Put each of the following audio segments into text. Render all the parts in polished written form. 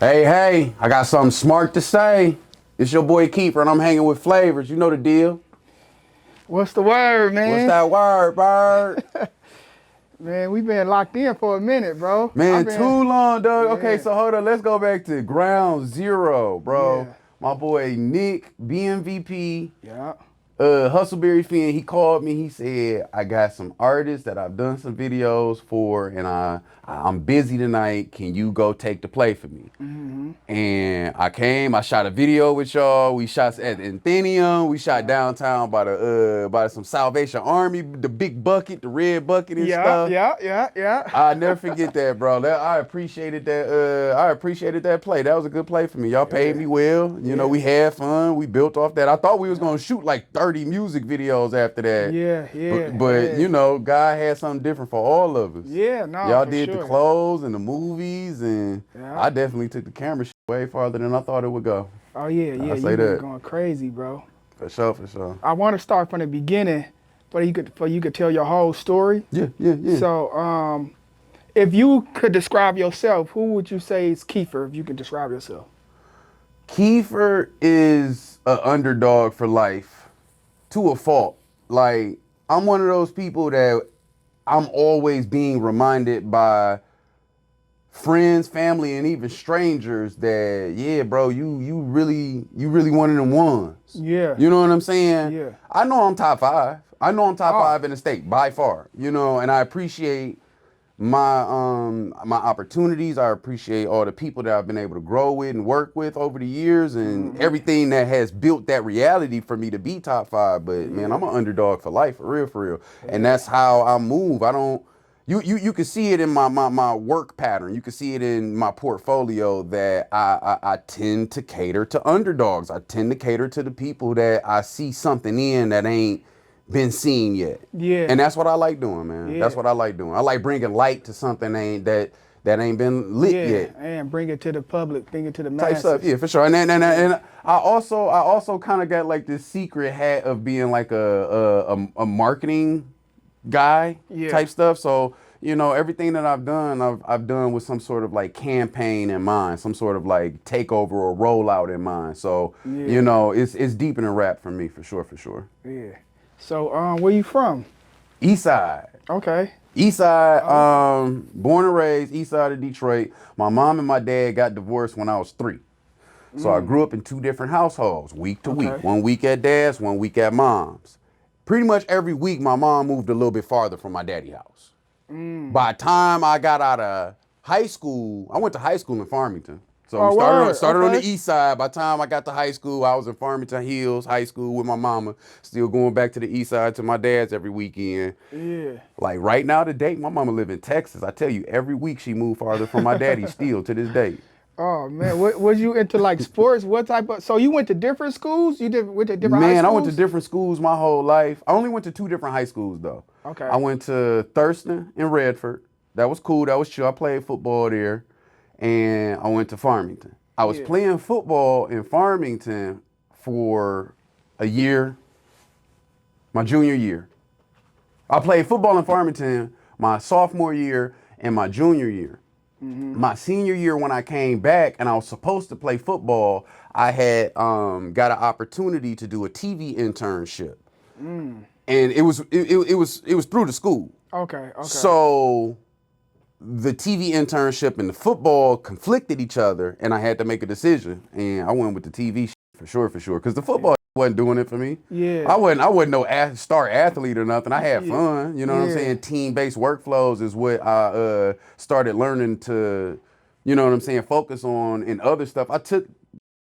Hey, I got something smart to say. It's your boy Keefer, and I'm hanging with Flavors. You know the deal. What's the word, What's man? that word, bird? Man, we been locked in for a minute, bro. Man, too long, dog. Okay, Yeah, so hold on. Let's go back to ground zero, bro. yeah, My boy Nick, BMVP, yeah. Hustleberry Finn, he called me. He said, I got some artists that I've done some videos for, and I'm busy tonight. Can you go take the play for me? Mm-hmm. And I shot a video with y'all. We shot at Athenium. We shot Yeah, downtown by some Salvation Army, the big bucket, the red bucket and yeah, stuff. yeah, yeah, yeah. I never forget that, bro. I appreciated that. I appreciated that play. That was a good play for me. Y'all paid Yeah, me well. You know, yeah, we had fun. We built off that. I thought we was yeah, gonna shoot like 30 music videos after that, yeah, yeah, but yeah. you know, God had something different for all of us. Yeah, no, Y'all for did the sure. clothes and the movies, and Yeah. I definitely took the camera way farther than I thought it would go. Oh yeah, yeah. I say You been that going crazy, bro. for sure, for sure. I want to start from the beginning, but you could tell your whole story. Yeah. So, if you could describe yourself, who would you say is Keefer? If you could describe yourself. Keefer is an underdog for life, to a fault. Like, I'm one of those people that I'm always being reminded by friends, family, and even strangers that, yeah, bro, you really one of them ones. Yeah, You know what I'm saying? yeah, I know I'm top five. I know I'm top oh, five in the state by far. You know, and I appreciate my opportunities. I appreciate all the people that I've been able to grow with and work with over the years, and hmm, everything that has built that reality for me to be top five. But man, I'm yeah, an underdog for life, for real, and yeah, that's how I move. I don't. You can see it in my work pattern. You can see it in my portfolio that I tend to cater to underdogs. I tend to cater to the people that I see something in that ain't been seen yet. yeah, And that's what I like doing, man. That's yeah, what I like doing. I like bringing light to something that ain't been lit yeah, yet. and bring it to the public, bring it to the Type stuff, masses. yeah, for sure. Yeah, And I also kind of got like this secret hat of being like a marketing guy yeah, type stuff. So you know, everything that I've done with some sort of like campaign in mind, some sort of like takeover or rollout in mind. So you yeah, know, it's deep in the rap for me, for sure, for sure. yeah. So, where you from? Eastside. Okay, Eastside, okay. born and raised east side of Detroit. My mom and my dad got divorced when I was 3. So I Mm, grew up in 2 different households, week to week. okay. 1 week at dad's, 1 week at mom's. Pretty much every week, my mom moved a little bit farther from my daddy house. Mm. By the time I got out of high school, I went to high school in Farmington. So we Oh, started on word. started on the Okay. east side. By the time I got to high school, I was in Farmington Hills High School with my mama, still going back to the east side to my dad's every weekend. Yeah. Like right now to date, my mama live in Texas. I tell you, every week she moved farther from my daddy still to this day. Oh man, what was you into like sports? What type of? So you went to different schools? Went to different high Man, I went to schools? different schools my whole life. I only went to 2 different high schools though. I Okay. went to Thurston and Redford. That was cool. That was chill. I played football there. And I went to Farmington. I was Yeah. playing football in Farmington for a year, my junior year. I played football in Farmington my sophomore year and my junior year. Mm-hmm. My senior year, when I came back and I was supposed to play football, I had got an opportunity to do a TV internship, Mm. and it was through the school. Okay. Okay. So the TV internship and the football conflicted each other, and I had to make a decision. And I went with the TV for sure, because the Yeah. football wasn't doing it for me. I Yeah. wasn't, I wasn't no star athlete or nothing. I had Yeah. fun, you know what I'm Yeah. saying. Team-based workflows is what I started learning to, you know what I'm saying, focus on, and other stuff. I took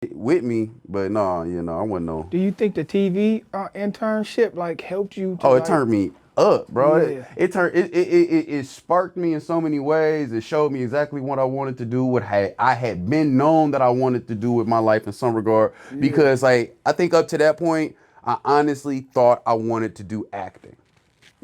it with me, but no, you know, I wasn't no. Do you think the TV internship like helped you to Oh, it like? turned me up, bro. Yeah. It sparked me in so many ways. It showed me exactly what I wanted to do, I had been known that I wanted to do with my life in some regard. Yeah. Because like I think up to that point, I honestly thought I wanted to do acting.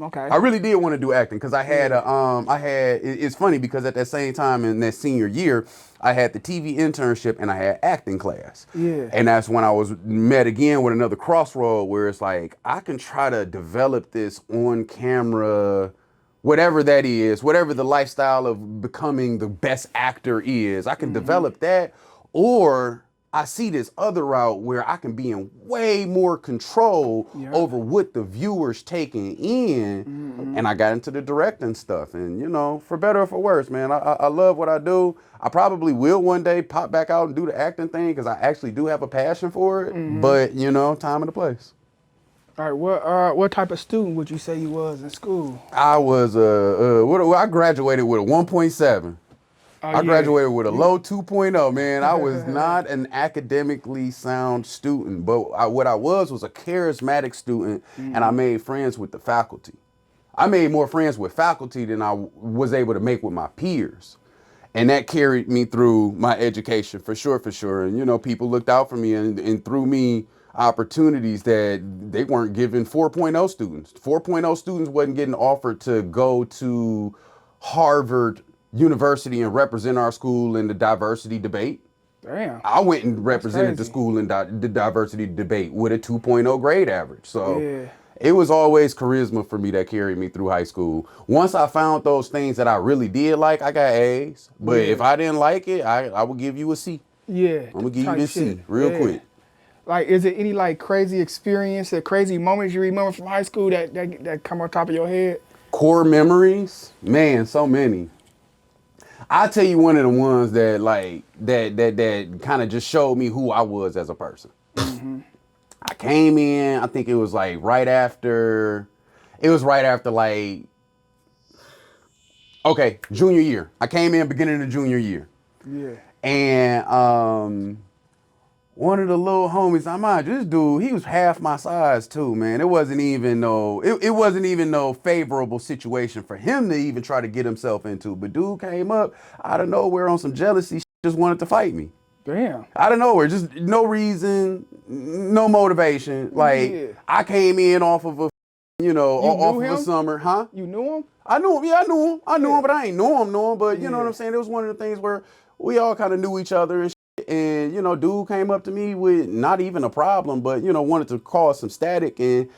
Okay. I really did want to do acting because Yeah. it's funny because at that same time in that senior year, I had the TV internship and I had acting class. Yeah. And that's when I was met again with another crossroad where it's like I can try to develop this on camera whatever that is, whatever the lifestyle of becoming the best actor is. I can develop that, or I see this other route where I can be in way more control over what the viewer's taking in. And I got into the directing stuff. And, you know, for better or for worse, man, I love what I do. I probably will one day pop back out and do the acting thing because I actually do have a passion for it. But, you know, time and the place. All right, what type of student would you say you was in school? I was, I graduated with a 1.7. I graduated with a low 2.0, man. I was not an academically sound student, but what I was a charismatic student, and I made friends with the faculty. I made more friends with faculty than I was able to make with my peers. And that carried me through my education, for sure, for sure. And, you know, people looked out for me and threw me opportunities that they weren't giving 4.0 students. 4.0 students wasn't getting offered to go to Harvard University and represent our school in the diversity debate. Damn. I went and represented the school in the diversity debate with a 2.0 grade average. So it was always charisma for me that carried me through high school. Once I found those things that I really did like, I got A's. But if I didn't like it, I would give you a C. Yeah. I'm gonna give you this C real quick. Like, is it any like crazy experience or crazy moments you remember from high school that come on top of your head? Core memories, man, so many. I'll tell you one of the ones that like that kind of just showed me who I was as a person. I came in, I think it was like right after like, okay, junior year. I came in beginning of junior year. Yeah. And one of the little homies, this dude, he was half my size too, man. It wasn't even no favorable situation for him to even try to get himself into. But dude came up out of nowhere on some jealousy, just wanted to fight me. Damn. Out of nowhere, just no reason, no motivation. Like I came in off of a, off of a summer, huh? You knew him? I knew him. Yeah, I knew him, but I ain't know him. But you know what I'm saying? It was one of the things where we all kind of knew each other and shit. And, dude came up to me with not even a problem, but, wanted to cause some static. And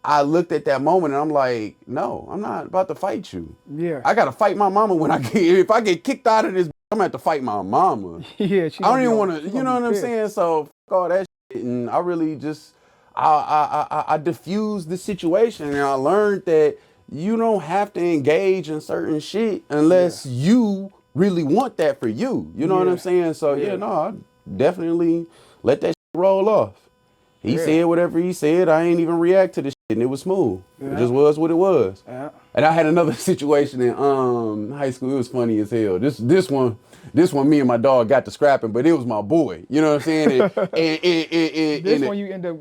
I looked at that moment and I'm like, no, I'm not about to fight you. Yeah. I got to fight my mama if I get kicked out of this, I'm going to have to fight my mama. Yeah. I don't even want to, you know what I'm saying? So fuck all that shit. And I really just, I diffused the situation and I learned that you don't have to engage in certain shit unless you really want that for you. You know what I'm saying? So I definitely let that shit roll off. He said whatever he said. I ain't even react to the shit and it was smooth. It just was what it was. And I had another situation in high school. It was funny as hell. This one me and my dog got to scrapping, but it was my boy. You know what I'm saying? This one you end up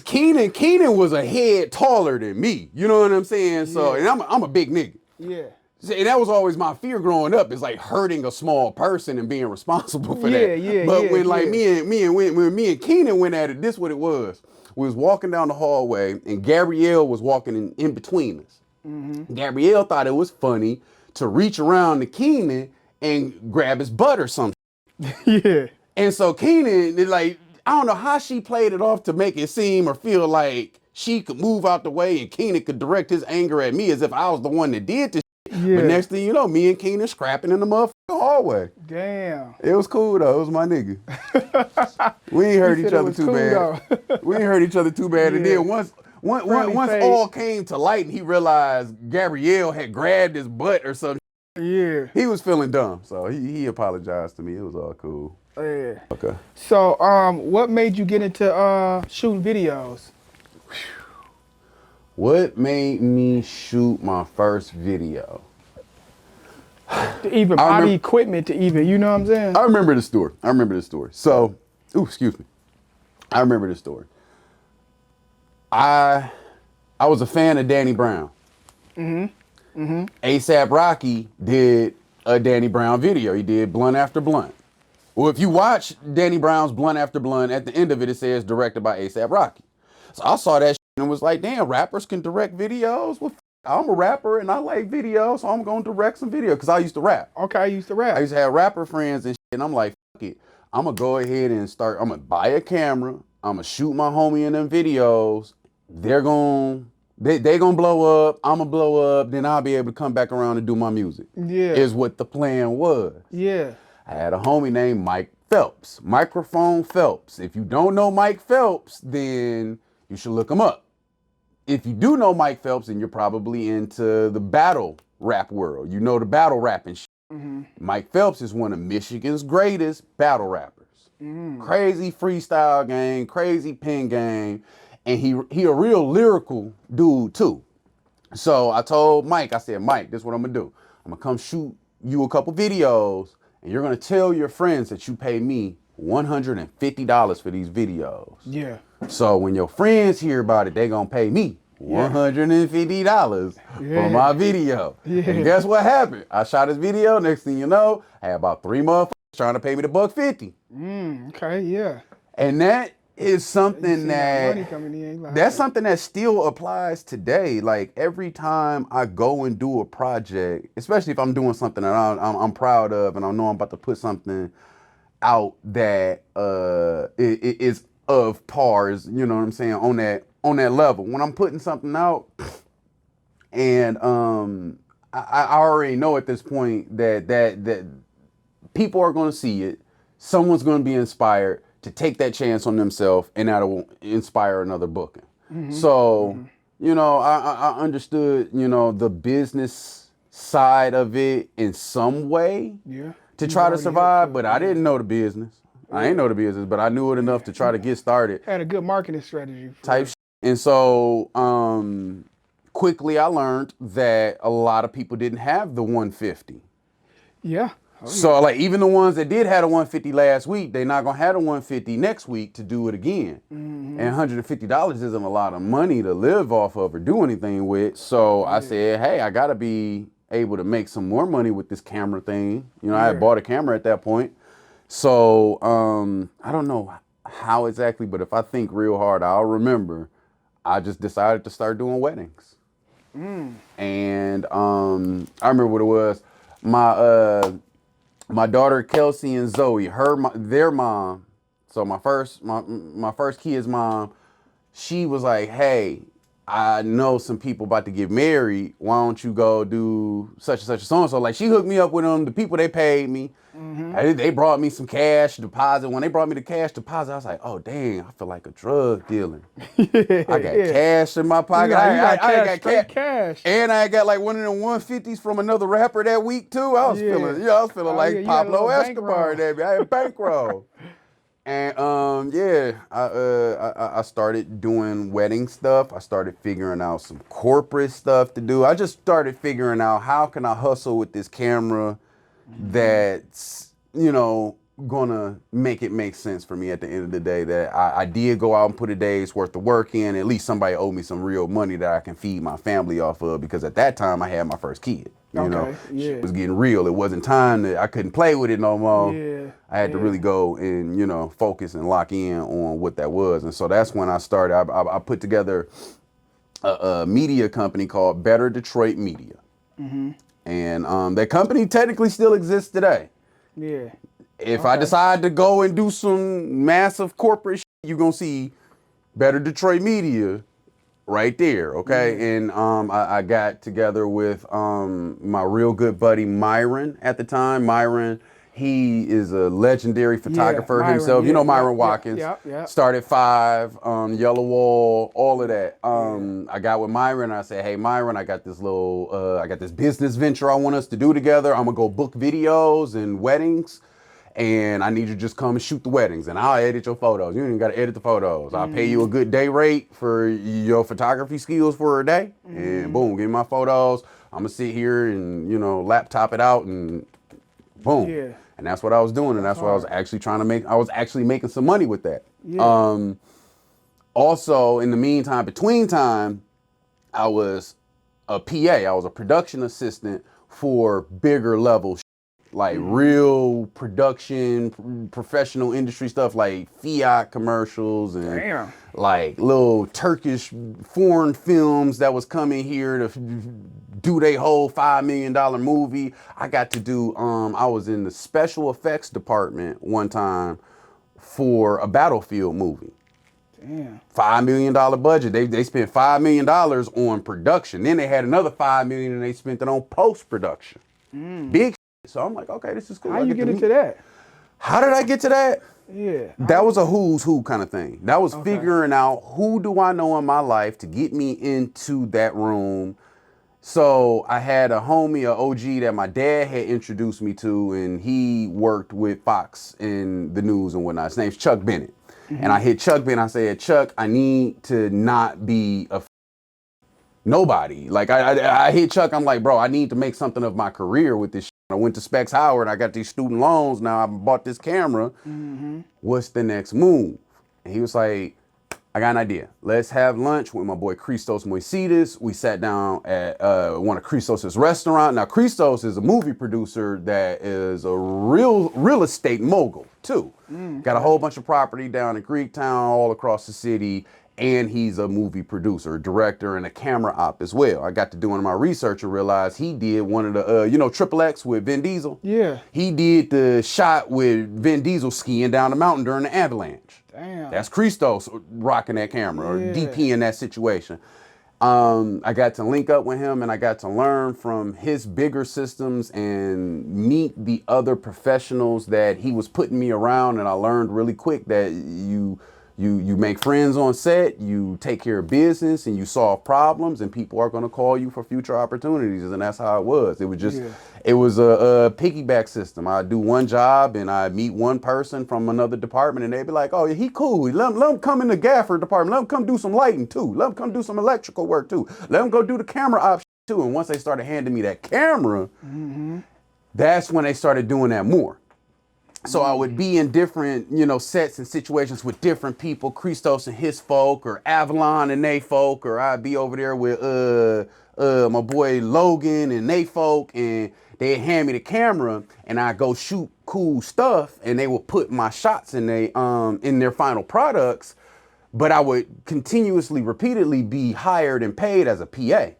Keenan was a head taller than me. You know what I'm saying? So and I'm a big nigga. Yeah. And that was always my fear growing up, is like hurting a small person and being responsible for that. But when me and Keenan went at it, this what it was. We was walking down the hallway and Gabrielle was walking in between us. Gabrielle thought it was funny to reach around to Keenan and grab his butt or something. And so Keenan, like, I don't know how she played it off to make it seem or feel like she could move out the way and Keenan could direct his anger at me as if I was the one that did this. But next thing you know, me and Keenan scrapping in the motherfucking hallway. Damn. It was cool though. It was my nigga. We ain't hurt each other too bad. We ain't hurt each other too bad. And then once all came to light and he realized Gabrielle had grabbed his butt or something, he was feeling dumb. So he apologized to me. It was all cool. Yeah. Okay. So what made you get into shooting videos? What made me shoot my first video? To even buy the equipment to even, you know what I'm saying? I remember the story. So, excuse me. I remember the story. I was a fan of Danny Brown. ASAP Rocky did a Danny Brown video. He did Blunt After Blunt. Well, if you watch Danny Brown's Blunt After Blunt, at the end of it, it says directed by ASAP Rocky. So I saw that shit and was like, damn, rappers can direct videos? Well, I'm a rapper and I like videos, so I'm going to direct some video because I used to rap. Okay, I used to rap. I used to have rapper friends and shit, and I'm like, fuck it. I'm going to go ahead and I'm going to buy a camera. I'm going to shoot my homie in them videos. They're going to They gonna blow up, I'm gonna blow up, then I'll be able to come back around and do my music. Yeah. Is what the plan was. Yeah. I had a homie named Mike Phelps, Microphone Phelps. If you don't know Mike Phelps, then you should look him up. If you do know Mike Phelps, then you're probably into the battle rap world. You know the battle rapping shit. Mike Phelps is one of Michigan's greatest battle rappers. Crazy freestyle game, crazy pen game, and he a real lyrical dude too. So I told Mike, I said, Mike, this is what I'm gonna do. I'm gonna come shoot you a couple videos, and you're gonna tell your friends that you pay me $150 for these videos. Yeah. So when your friends hear about it, they gonna pay me $150 for my video. And guess what happened? I shot his video. Next thing you know, I had about 3 motherfuckers trying to pay me the $150. Okay, yeah. And that is something money coming in, like, that's something that still applies today. Like every time I go and do a project, especially if I'm doing something that I'm proud of, and I know I'm about to put something out that is of pars, you know what I'm saying, on that level. When I'm putting something out, and I already know at this point that people are going to see it, someone's going to be inspired to take that chance on themselves, and that'll inspire another booking. So, you know, I understood, you know, the business side of it in some way to try to survive, but I didn't know the business. I ain't know the business, but I knew it enough to try to get started. Had a good marketing strategy. Type shit. And so quickly I learned that a lot of people didn't have the 150. Yeah. So like even the ones that did have a 150 last week, they're not gonna have a 150 next week to do it again. And $150 isn't a lot of money to live off of or do anything with. So I said, hey, I gotta be able to make some more money with this camera thing. You know, I had bought a camera at that point. So I don't know how exactly, but if I think real hard, I'll remember. I just decided to start doing weddings. And I remember what it was. My daughter Kelsey and Zoe, their mom. So my first kid's mom, she was like, "Hey, I know some people about to get married. Why don't you go do such and such and so and so?" Like she hooked me up with them. The people, they paid me. They brought me some cash deposit. When they brought me the cash deposit, I was like, "Oh dang, I feel like a drug dealer." I got cash in my pocket. I got cash, and I got like one of them 150s from another rapper that week too. I was feeling like Pablo Escobar. That I had bankroll. And I started doing wedding stuff. I started figuring out some corporate stuff to do. I just started figuring out how can I hustle with this camera that's, you know, gonna make it make sense for me at the end of the day, that I did go out and put a day's worth of work in. At least somebody owed me some real money that I can feed my family off of, because at that time I had my first kid. You know, shit was getting real. It wasn't time that I couldn't play with it no more. I had to really go and, you know, focus and lock in on what that was. And so that's when I started. I put together a media company called Better Detroit Media. And that company technically still exists today. If I decide to go and do some massive corporate shit, you're going to see Better Detroit Media right there, okay? And I got together with my real good buddy Myron at the time. Myron, he is a legendary photographer himself. You know Myron Watkins. Started 5, Yellow Wall, all of that. I got with Myron. I said, hey Myron, I got this little, I got this business venture I want us to do together. I'm gonna go book videos and weddings, and I need you to just come and shoot the weddings, and I'll edit your photos. You ain't even got to edit the photos. I'll pay you a good day rate for your photography skills for a day, and boom, give me my photos. I'm gonna sit here and, you know, laptop it out, and boom. And that's what I was doing, and that's what I was actually trying to make. I was actually making some money with that. Also, in the meantime, between time, I was a PA. I was a production assistant for bigger level, like real production, professional industry stuff, like Fiat commercials and like little Turkish foreign films that was coming here to do their whole $5 million movie. I got to do, I was in the special effects department one time for a Battlefield movie. Damn. $5 million budget. They spent $5 million on production. Then they had another $5 million and they spent it on post-production. Big shit. So I'm like, okay, this is cool. How you get into that? How did I get to that? Yeah. That was a who's who kind of thing. That was figuring out who do I know in my life to get me into that room. So I had a homie, a OG that my dad had introduced me to, and he worked with Fox in the news and whatnot. His name's Chuck Bennett. And I hit Chuck Bennett. I said, Chuck, I need to not be a nobody. Like I hit Chuck. I'm like, bro, I need to make something of my career with this shit. I went to Specs Howard. I got these student loans. Now I bought this camera. What's the next move? And he was like, I got an idea. Let's have lunch with my boy Christos Moisides. We sat down at one of Christos' restaurant. Now Christos is a movie producer that is a real estate mogul too. Got a whole bunch of property down in Greektown, all across the city. And he's a movie producer, a director, and a camera op as well. I got to doing my research and realized he did one of the, Triple X with Vin Diesel? Yeah. He did the shot with Vin Diesel skiing down the mountain during the avalanche. Damn. That's Christos rocking that camera or DP in that situation. I got to link up with him and I got to learn from his bigger systems and meet the other professionals that he was putting me around. And I learned really quick that you make friends on set, you take care of business, and you solve problems, and people are going to call you for future opportunities, and that's how it was. It was just, it was a piggyback system. I'd do one job, and I'd meet one person from another department, and they'd be like, oh, yeah, he cool. Let him come in the gaffer department. Let him come do some lighting, too. Let him come do some electrical work, too. Let him go do the camera option, too. And once they started handing me that camera, that's when they started doing that more. So I would be in different, sets and situations with different people, Christos and his folk, or Avalon and they folk, or I'd be over there with my boy Logan and they folk, and they'd hand me the camera, and I'd go shoot cool stuff, and they would put my shots in their final products, but I would continuously, repeatedly be hired and paid as a PA.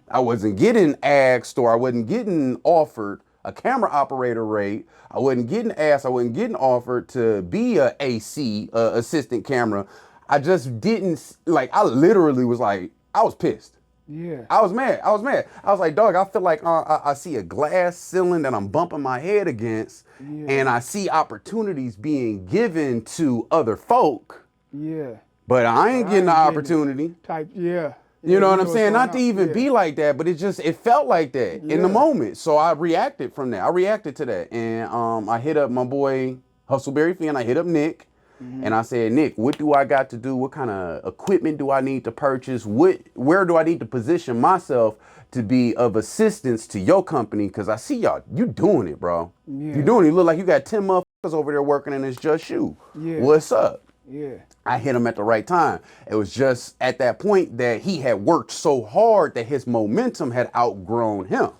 I wasn't getting asked, or I wasn't getting offered a camera operator rate. I wasn't getting asked, I wasn't getting offered to be a AC, assistant camera. I just didn't, I literally was like, I was pissed. Yeah. I was mad. I was like, dog, I feel like I see a glass ceiling that I'm bumping my head against, and I see opportunities being given to other folk. Yeah. But I ain't getting the opportunity. You know what I'm saying? Not to even be like that, but it felt like that in the moment. So I reacted from that. I reacted to that. And I hit up my boy Hustleberry Finn. I hit up Nick. And I said, Nick, what do I got to do? What kind of equipment do I need to purchase? Where do I need to position myself to be of assistance to your company? Because I see y'all, you doing it, bro. You doing it. You look like you got 10 motherfuckers over there working and it's just you. What's up? I hit him at the right time. It was just at that point that he had worked so hard that his momentum had outgrown him.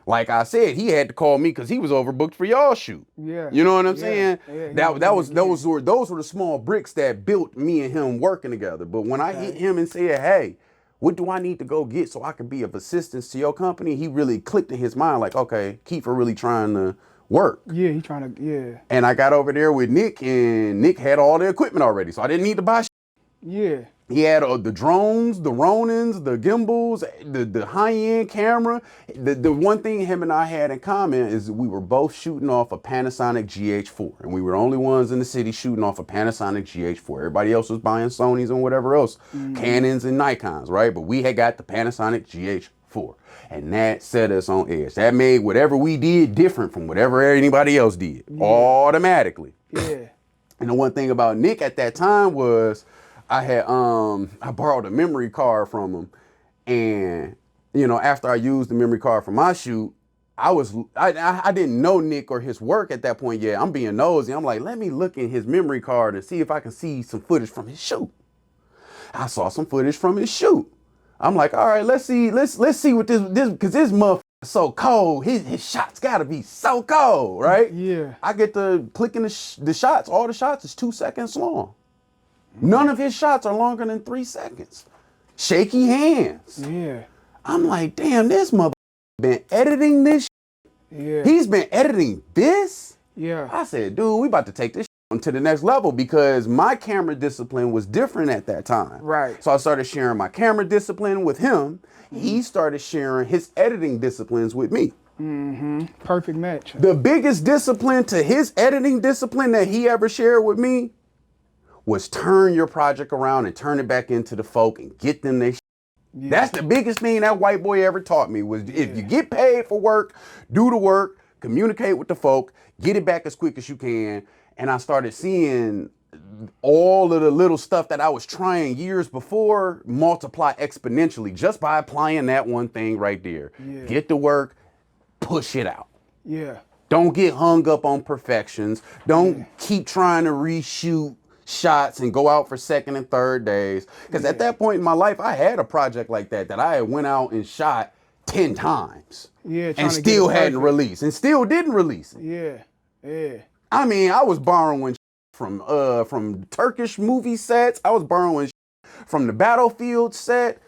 Like I said, he had to call me because he was overbooked for y'all shoot. You know what I'm saying? Those were the small bricks that built me and him working together. But when I hit him and said, hey, what do I need to go get so I can be of assistance to your company? He really clicked in his mind like, okay, Keefer really trying to work. He trying to, And I got over there with Nick, and Nick had all the equipment already, so I didn't need to buy shit. He had the drones, the Ronins, the gimbals, the high-end camera. The one thing him and I had in common is we were both shooting off a Panasonic GH4, and we were the only ones in the city shooting off a Panasonic GH4. Everybody else was buying Sonys and whatever else, Canons and Nikons, right? But we had got the Panasonic GH4. And that set us on edge. That made whatever we did different from whatever anybody else did, automatically. And the one thing about Nick at that time was I borrowed a memory card from him. And, after I used the memory card for my shoot, I didn't know Nick or his work at that point yet. I'm being nosy. I'm like, let me look in his memory card and see if I can see some footage from his shoot. I saw some footage from his shoot. I'm like, all right, let's see what this because this motherfucker is so cold. His shots gotta be so cold, right? I get to clicking the shots. All the shots is 2 seconds long. None of his shots are longer than 3 seconds. Shaky hands. I'm like, damn, this motherfucker been editing this. He's been editing this. I said, dude, we about to take this to the next level because my camera discipline was different at that time. Right. So I started sharing my camera discipline with him. He started sharing his editing disciplines with me. Perfect match. The biggest discipline to his editing discipline that he ever shared with me was turn your project around and turn it back into the folk and get them their. Yeah. That's the biggest thing that white boy ever taught me was if you get paid for work, do the work, communicate with the folk, get it back as quick as you can. And I started seeing all of the little stuff that I was trying years before multiply exponentially just by applying that one thing right there. Yeah. Get the work, push it out. Yeah. Don't get hung up on perfections. Don't keep trying to reshoot shots and go out for second and third days. Because at that point in my life, I had a project like that I had went out and shot 10 times. Yeah. And still hadn't released and still didn't release it. Yeah. Yeah. I mean, I was borrowing from Turkish movie sets. I was borrowing from the Battlefield set.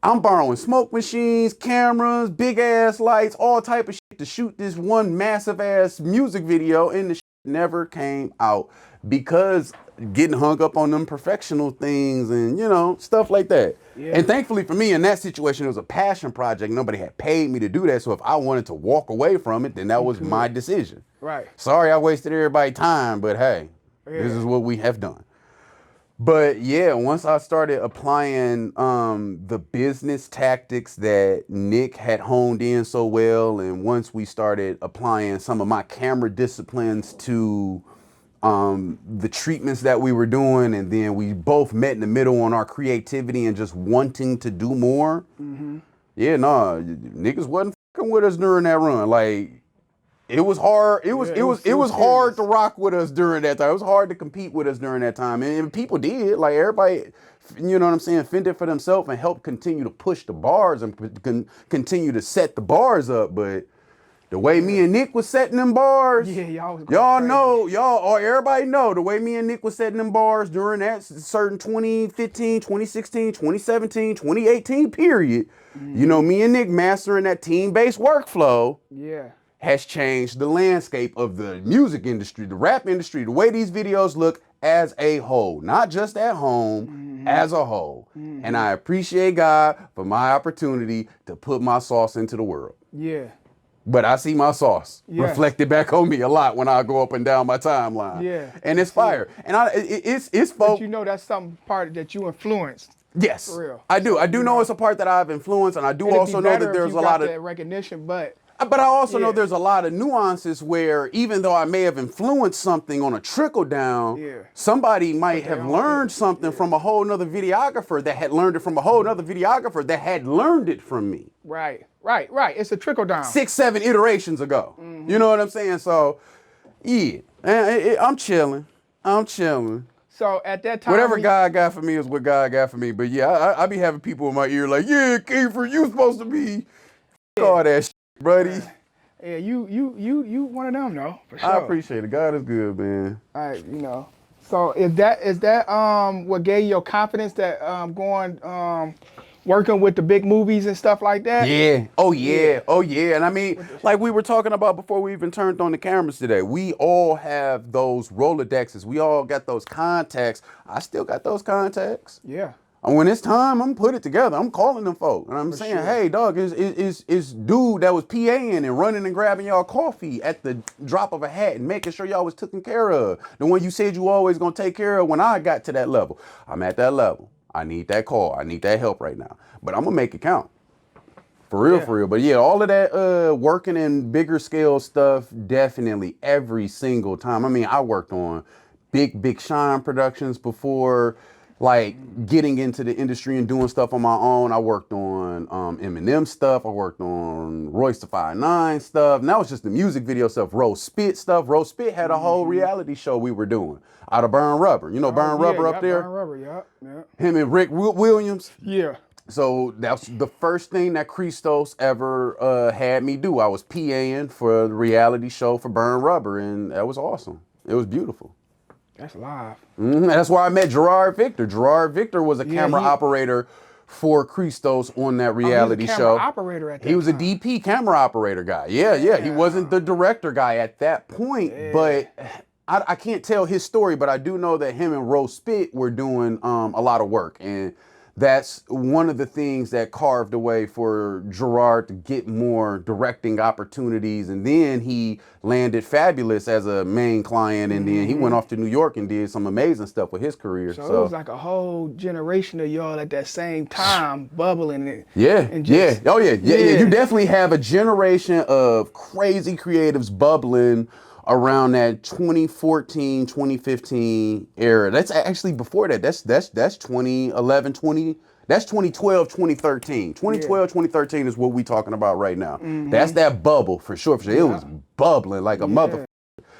I'm borrowing smoke machines, cameras, big ass lights, all type of shit to shoot this one massive ass music video, and the shit never came out because getting hung up on them perfectional things and, you know, stuff like that. Yeah. And thankfully for me in that situation, it was a passion project. Nobody had paid me to do that. So if I wanted to walk away from it, then that was my decision. Right. Sorry I wasted everybody's time, but hey, this is what we have done. But yeah, once I started applying the business tactics that Nick had honed in so well, and once we started applying some of my camera disciplines to the treatments that we were doing, and then we both met in the middle on our creativity and just wanting to do more. Yeah, no, niggas wasn't fucking with us during that run. Like, it was hard. It was hard to rock with us during that time. It was hard to compete with us during that time. And people did. Like, everybody, you know what I'm saying, fended for themselves and helped continue to push the bars and continue to set the bars up. But the way me and Nick was setting them bars, y'all know, or everybody know, the way me and Nick was setting them bars during that certain 2015, 2016, 2017, 2018 period, you know, me and Nick mastering that team-based workflow. Yeah. Has changed the landscape of the music industry, the rap industry, the way these videos look as a whole, not just at home, as a whole. And I appreciate God for my opportunity to put my sauce into the world. Yeah. But I see my sauce reflected back on me a lot when I go up and down my timeline. Yeah. And it's fire. And it's folks. But you know that's some part that you influenced. Yes. For real. I do. I do know it's a part that I've influenced, and I do also know that there's a lot of recognition, but I also know there's a lot of nuances where even though I may have influenced something on a trickle down, somebody might have learned something from a whole nother videographer that had learned it from a whole nother videographer that had learned it from me. Right. It's a trickle down. 6-7 iterations ago. You know what I'm saying? So, yeah, I'm chilling. So at that time, whatever God got for me is what God got for me. But yeah, I be having people in my ear like, yeah, Keefer, you supposed to be all that shit, buddy. Yeah, you one of them though, for sure. I appreciate it. God is good, man. All right, you know. So is that what gave you your confidence that going working with the big movies and stuff like that? Yeah. Oh yeah. And I mean, like we were talking about before we even turned on the cameras today, we all have those Rolodexes. We all got those contacts. I still got those contacts. Yeah. And when it's time, I'm put it together. I'm calling them folk. And I'm saying, hey, dog, is dude that was PAing and running and grabbing y'all coffee at the drop of a hat and making sure y'all was taken care of. The one you said you always gonna take care of when I got to that level. I'm at that level. I need that call. I need that help right now. But I'm gonna make it count. For real. But yeah, all of that working in bigger scale stuff, definitely every single time. I mean, I worked on big Shine productions before, like getting into the industry and doing stuff on my own. I worked on Eminem stuff. I worked on Royce da 5'9" stuff. And that was just the music video stuff. Rose Spit stuff. Rose Spit had a whole reality show we were doing out of Burn Rubber. You know Burn Rubber up there? Burn Rubber, yeah. Him and Rick Williams. Yeah. So that's the first thing that Christos ever had me do. I was PAing for the reality show for Burn Rubber, and that was awesome. It was beautiful. That's live. That's where I met Gerard Victor. Gerard Victor was a camera operator for Christos on that reality show. Operator at that he was time. a DP camera operator guy. Yeah. He wasn't the director guy at that point, but I can't tell his story, but I do know that him and Rose Spit were doing a lot of work, and that's one of the things that carved the way for Gerard to get more directing opportunities. And then he landed Fabulous as a main client, and then he went off to New York and did some amazing stuff with his career. So it was like a whole generation of y'all at that same time bubbling it. And just, yeah. Oh yeah. You definitely have a generation of crazy creatives bubbling around that 2014, 2015 era. That's actually before that. That's 2011, that's 2012, 2013. 2012, 2013 is what we talking about right now. That's that bubble for sure. It was bubbling like a mother.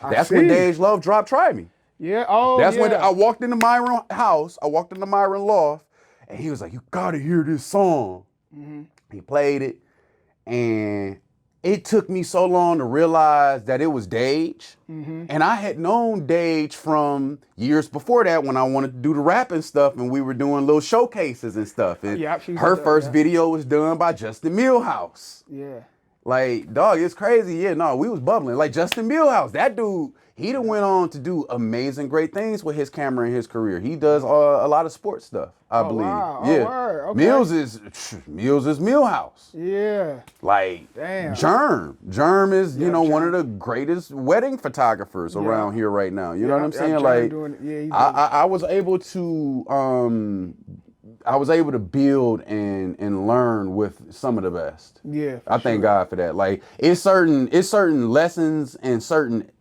That's when Dej Love dropped Try Me. Yeah. Oh, that's when I walked into Myron house. I walked into Myron loft, and he was like, "You gotta hear this song." He played it, and it took me so long to realize that it was Dej. And I had known Dej from years before that when I wanted to do the rapping stuff, and we were doing little showcases and stuff. And her first video was done by Justin Millhouse. Yeah. Like, dog, it's crazy. Yeah, no, we was bubbling. Like Justin Millhouse, that dude, he done went on to do amazing, great things with his camera in his career. He does a lot of sports stuff, I believe. Wow. Yeah. Oh, word. Okay. Mills is Millhouse. Yeah. Like, damn. Germ is, you know, one of the greatest wedding photographers around here right now. You know what I'm saying? Like, I was able to build and learn with some of the best. Yeah. I thank God for that. Like, it's certain lessons and certain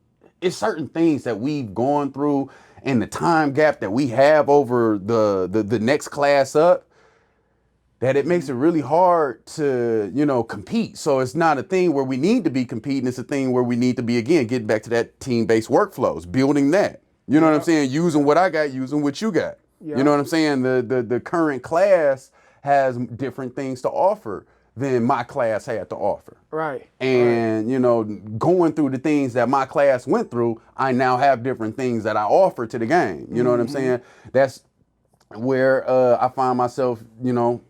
things that we've gone through and the time gap that we have over the next class up, that it makes it really hard to, you know, compete. So it's not a thing where we need to be competing. It's a thing where we need to be, again, getting back to that team-based workflows, building that. You know what I'm saying? Using what I got, using what you got. You know what I'm saying? The current class has different things to offer than my class had to offer. Right. And, you know, going through the things that my class went through, I now have different things that I offer to the game. You know what I'm saying? That's where I find myself, you know,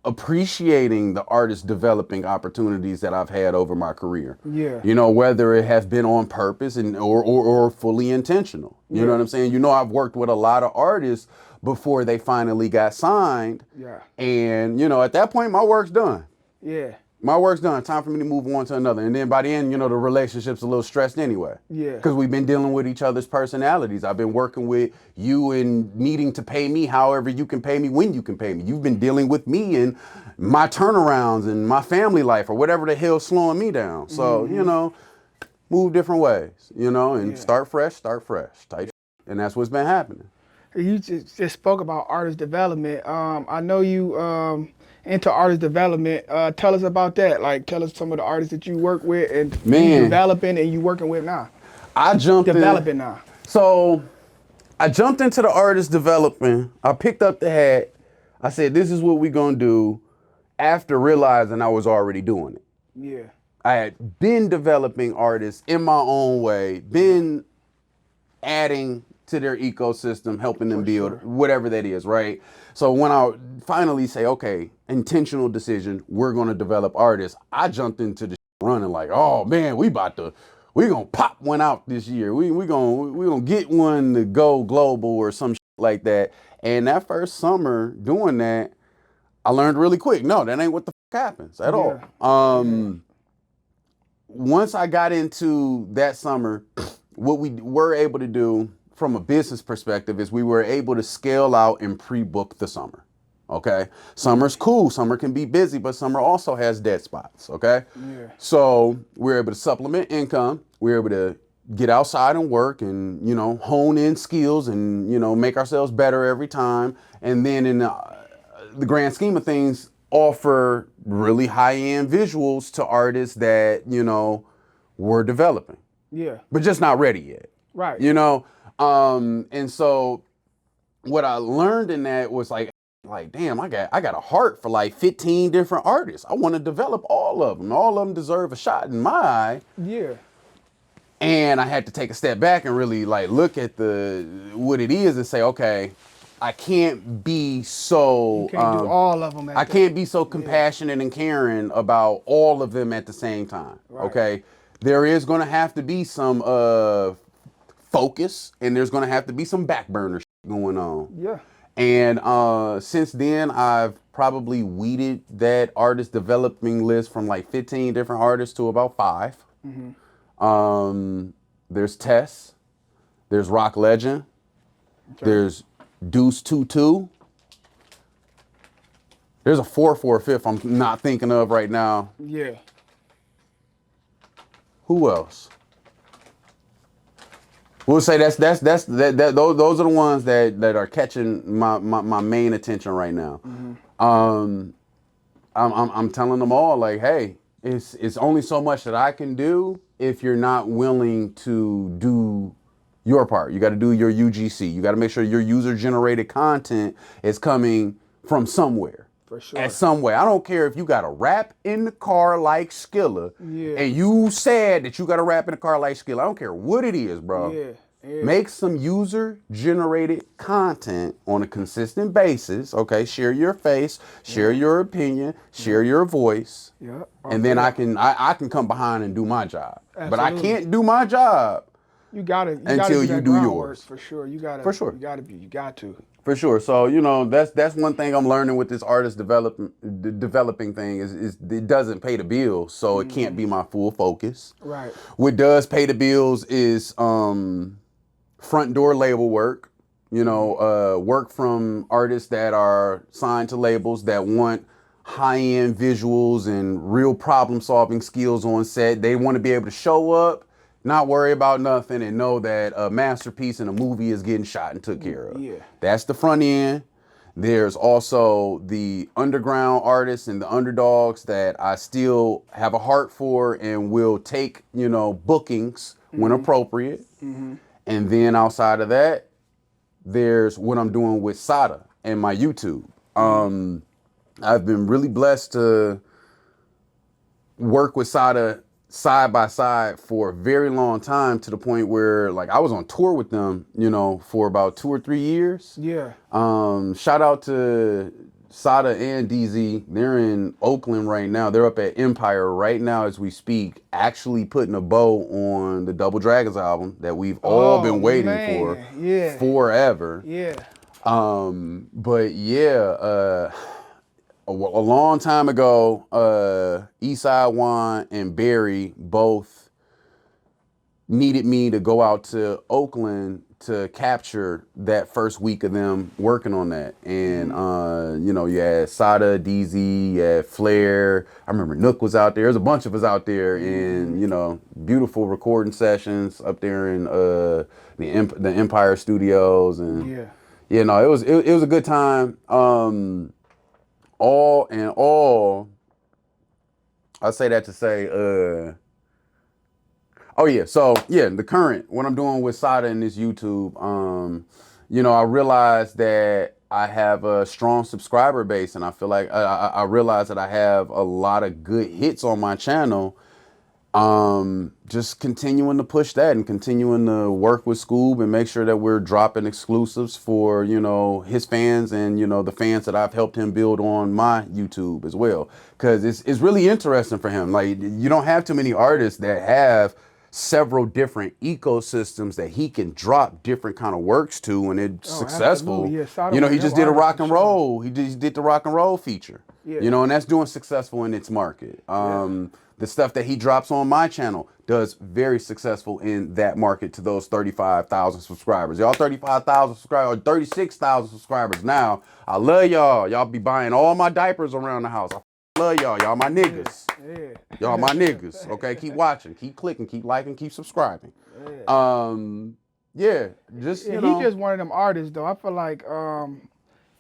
appreciating the artist developing opportunities that I've had over my career. Yeah. You know, whether it has been on purpose and or fully intentional. You know what I'm saying? You know, I've worked with a lot of artists before they finally got signed. Yeah. And, you know, at that point, my work's done. Yeah. My work's done. Time for me to move on to another. And then by the end, you know, the relationship's a little stressed anyway. Yeah. Because we've been dealing with each other's personalities. I've been working with you and needing to pay me however you can pay me when you can pay me. You've been dealing with me and my turnarounds and my family life or whatever the hell's slowing me down. So, you know, move different ways, you know, and start fresh type. And that's what's been happening. You just spoke about artist development. I know you into artist development. Tell us about that. Like, tell us some of the artists that you work with and you developing and you working with now. Developing now. So I jumped into the artist development. I picked up the hat. I said, this is what we're going to do, after realizing I was already doing it. Yeah. I had been developing artists in my own way, been adding to their ecosystem, helping them build whatever that is, right? So when I finally say, okay, intentional decision, we're going to develop artists, I jumped into the running like, oh man, we're going to pop one out this year. We're going to get one to go global or some shit like that. And that first summer doing that, I learned really quick, no, that ain't what the fuck happens at all. Once I got into that summer, what we were able to do from a business perspective is we were able to scale out and pre-book the summer. Okay. Summer's cool. Summer can be busy, but summer also has dead spots. Okay. Yeah. So we're able to supplement income. We're able to get outside and work and, you know, hone in skills and, you know, make ourselves better every time. And then in the grand scheme of things, offer really high-end visuals to artists that, you know, we're developing. Yeah. But just not ready yet. Right. You know? And so what I learned in that was like, damn, I got a heart for like 15 different artists. I want to develop all of them. All of them deserve a shot in my eye. Yeah. And I had to take a step back and really like look at what it is and say, okay, I can't be so. You can't do all of them. I can't be so compassionate and caring about all of them at the same time. Right. Okay, there is going to have to be some focus, and there's gonna have to be some back burner going on. Yeah. And since then, I've probably weeded that artist developing list from like 15 different artists to about 5. There's Tess, there's Rock Legend, there's Deuce 22. There's a 4 or 5 I'm not thinking of right now. Yeah. Who else? We'll say those are the ones that are catching my main attention right now. I'm telling them all, like, hey, it's only so much that I can do if you're not willing to do your part. You got to do your UGC. You got to make sure your user generated content is coming from somewhere. For sure. At some way. I don't care if you got a rap in the car like Skilla, and you said that you got a rap in the car like Skilla. I don't care what it is, bro. Yeah. Make some user generated content on a consistent basis. Okay, share your face, share your opinion, share your voice. Yeah. And then I can come behind and do my job. Absolutely. But I can't do my job until you do yours. For sure. You got to. For sure. So, that's one thing I'm learning with this artist developing thing is it doesn't pay the bills, so it can't be my full focus. Right. What does pay the bills is front door label work, work from artists that are signed to labels that want high-end visuals and real problem-solving skills on set. They want to be able to show up, not worry about nothing, and know that a masterpiece in a movie is getting shot and took care of. Yeah. That's the front end. There's also the underground artists and the underdogs that I still have a heart for and will take, bookings when appropriate. And then outside of that, there's what I'm doing with Sada and my YouTube. I've been really blessed to work with Sada side by side for a very long time, to the point where like I was on tour with them, for about 2 or 3 years. Yeah. Shout out to Sada and DZ. They're in Oakland right now. They're up at Empire right now as we speak, actually putting a bow on the Double Dragons album that we've all been waiting for forever. Yeah. But yeah, a long time ago, Eastside Juan and Barry both needed me to go out to Oakland to capture that first week of them working on that. And, you had Sada, DZ, you had Flair. I remember Nook was out there. There's a bunch of us out there in, beautiful recording sessions up there in the Empire Studios. And, it was a good time. All in all, I say that to say, the current, what I'm doing with Sada and this YouTube, I realized that I have a strong subscriber base, and I feel like I realize that I have a lot of good hits on my channel. Just continuing to push that and continuing to work with Scoob and make sure that we're dropping exclusives for, his fans and, the fans that I've helped him build on my YouTube as well. Cause it's really interesting for him. Like, you don't have too many artists that have several different ecosystems that he can drop different kind of works to, and it's successful. Yeah, he just did a rock and roll. He just did the rock and roll feature, and that's doing successful in its market. The stuff that he drops on my channel does very successful in that market to those 35,000 subscribers. Y'all 35,000 subscribers, or 36,000 subscribers now. I love y'all. Y'all be buying all my diapers around the house. I love y'all. Y'all my niggas. Y'all my niggas. Okay, keep watching, keep clicking, keep liking, keep subscribing. He's just one of them artists though. I feel like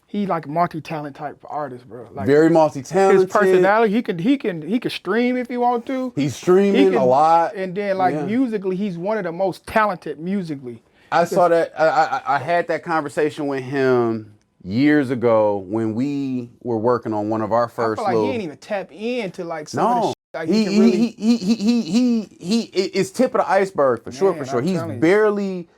he like multi-talent type artist, bro. Like very multi-talented. His personality, he can stream if he want to. He's streaming a lot. And then musically, he's one of the most talented musically. I saw that. I had that conversation with him years ago when we were working on one of our first. I feel like he didn't even tap into like some of the shit. Like he is tip of the iceberg for sure. He's barely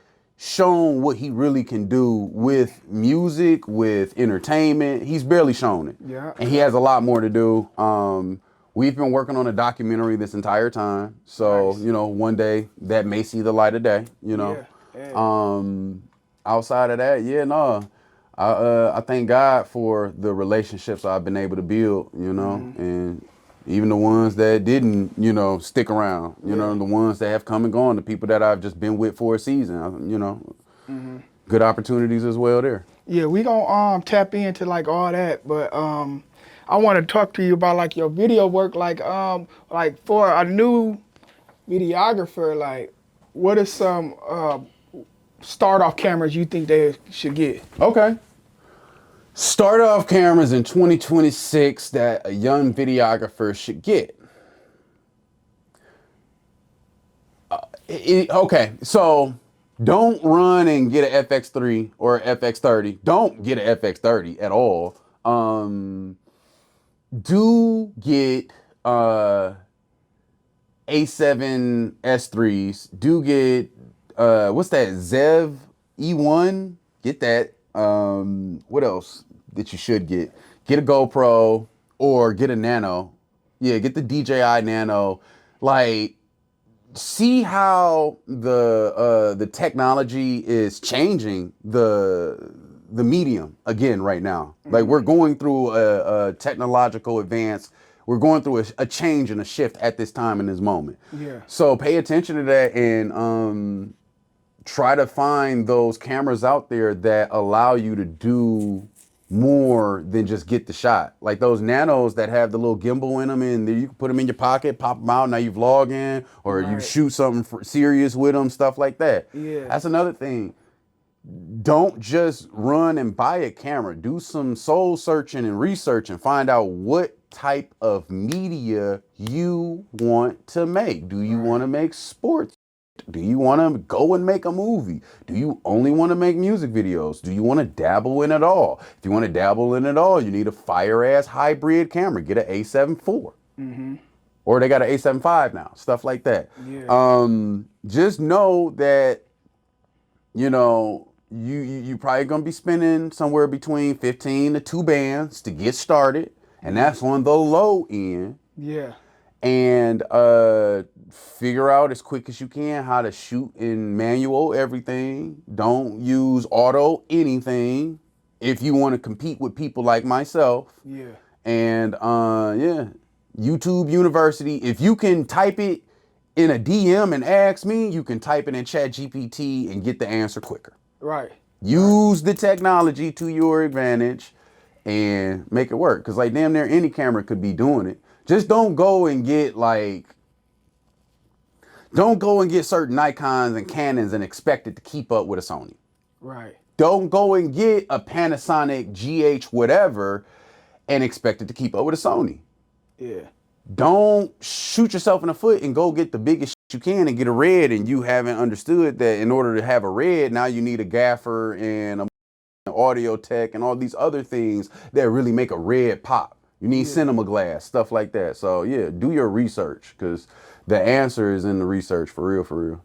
shown what he really can do with music, with entertainment. He's barely shown it. Yeah. And he has a lot more to do. We've been working on a documentary this entire time. So, nice. One day that may see the light of day, Yeah. Outside of that, yeah, no. I thank God for the relationships I've been able to build, you know, and even the ones that didn't, you know, stick around, you know, the ones that have come and gone, the people that I've just been with for a season, you know, good opportunities as well there. Yeah, we gonna tap into like all that, but I want to talk to you about like your video work, like for a new videographer, like what are some start off cameras you think they should get? Okay. Start off cameras in 2026 that a young videographer should get. Okay, so don't run and get an FX3 or an FX30. Don't get an FX30 at all. Do get A7 S3s. Do get what's that? Zev E1. Get that. What else that you should get? Get a GoPro or get a Nano. Yeah, get the DJI Nano. Like, see how the technology is changing the medium again right now. Like, we're going through a technological advance. We're going through a change and a shift at this time in this moment. Yeah. So pay attention to that and try to find those cameras out there that allow you to do more than just get the shot. Like those Nanos that have the little gimbal in them, and you can put them in your pocket, pop them out, now you vlog in, or you shoot something serious with them, stuff like that. Yeah. That's another thing. Don't just run and buy a camera. Do some soul searching and research and find out what type of media you want to make. Do you want to make sports? Do you want to go and make a movie? Do you only want to make music videos? Do you want to dabble in it all? If you want to dabble in it all, you need a fire-ass hybrid camera. Get an A7 IV. Or they got an A7 V now, stuff like that. Yeah. Just know that, you know, you probably going to be spending somewhere between 15 to 2 bands to get started. And that's on the low end. Yeah. And figure out as quick as you can how to shoot in manual everything. Don't use auto anything if you want to compete with people like myself. Yeah. And yeah, YouTube University. If you can type it in a DM and ask me, you can type it in ChatGPT and get the answer quicker. Right. Use the technology to your advantage and make it work. Because like damn near any camera could be doing it. Just don't go and get certain Nikons and Canons and expect it to keep up with a Sony. Right. Don't go and get a Panasonic GH whatever and expect it to keep up with a Sony. Yeah. Don't shoot yourself in the foot and go get the biggest you can and get a Red, and you haven't understood that in order to have a Red, now you need a gaffer and an audio tech and all these other things that really make a Red pop. You need cinema glass, stuff like that. So yeah, do your research, because the answer is in the research, for real, for real.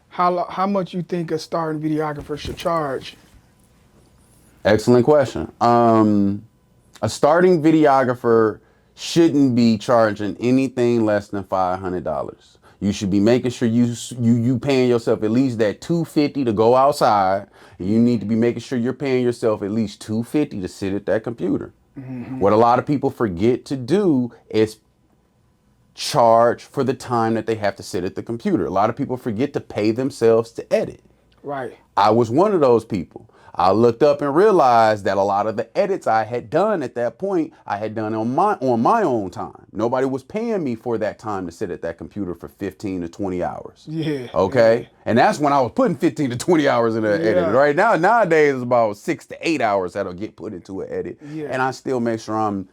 How much you think a starting videographer should charge? Excellent question. A starting videographer shouldn't be charging anything less than $500. You should be making sure you paying yourself at least that $250 to go outside. And you need to be making sure you're paying yourself at least $250 to sit at that computer. What a lot of people forget to do is charge for the time that they have to sit at the computer. A lot of people forget to pay themselves to edit. Right. I was one of those people. I looked up and realized that a lot of the edits I had done at that point, I had done on my own time. Nobody was paying me for that time to sit at that computer for 15 to 20 hours. Yeah. Okay? Yeah. And that's when I was putting 15 to 20 hours in an edit. Right now, nowadays, it's about 6 to 8 hours that'll get put into an edit. Yeah. And I still make sure I'm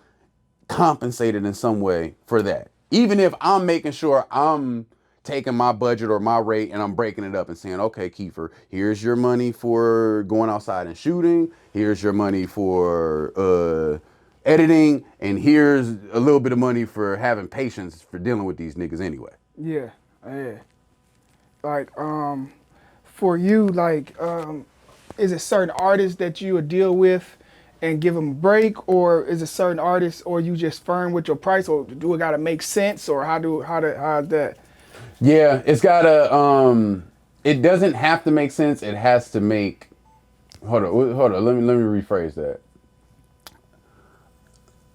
compensated in some way for that. Even if I'm making sure I'm taking my budget or my rate and I'm breaking it up and saying, okay, Keefer, here's your money for going outside and shooting. Here's your money for editing. And here's a little bit of money for having patience for dealing with these niggas anyway. Yeah. Yeah. Like, for you, like, is it certain artists that you would deal with and give them a break, or is it certain artists, or you just firm with your price, or do it gotta make sense, or how's that? Yeah, it's gotta It doesn't have to make sense. It has to make. Hold on. Let me rephrase that.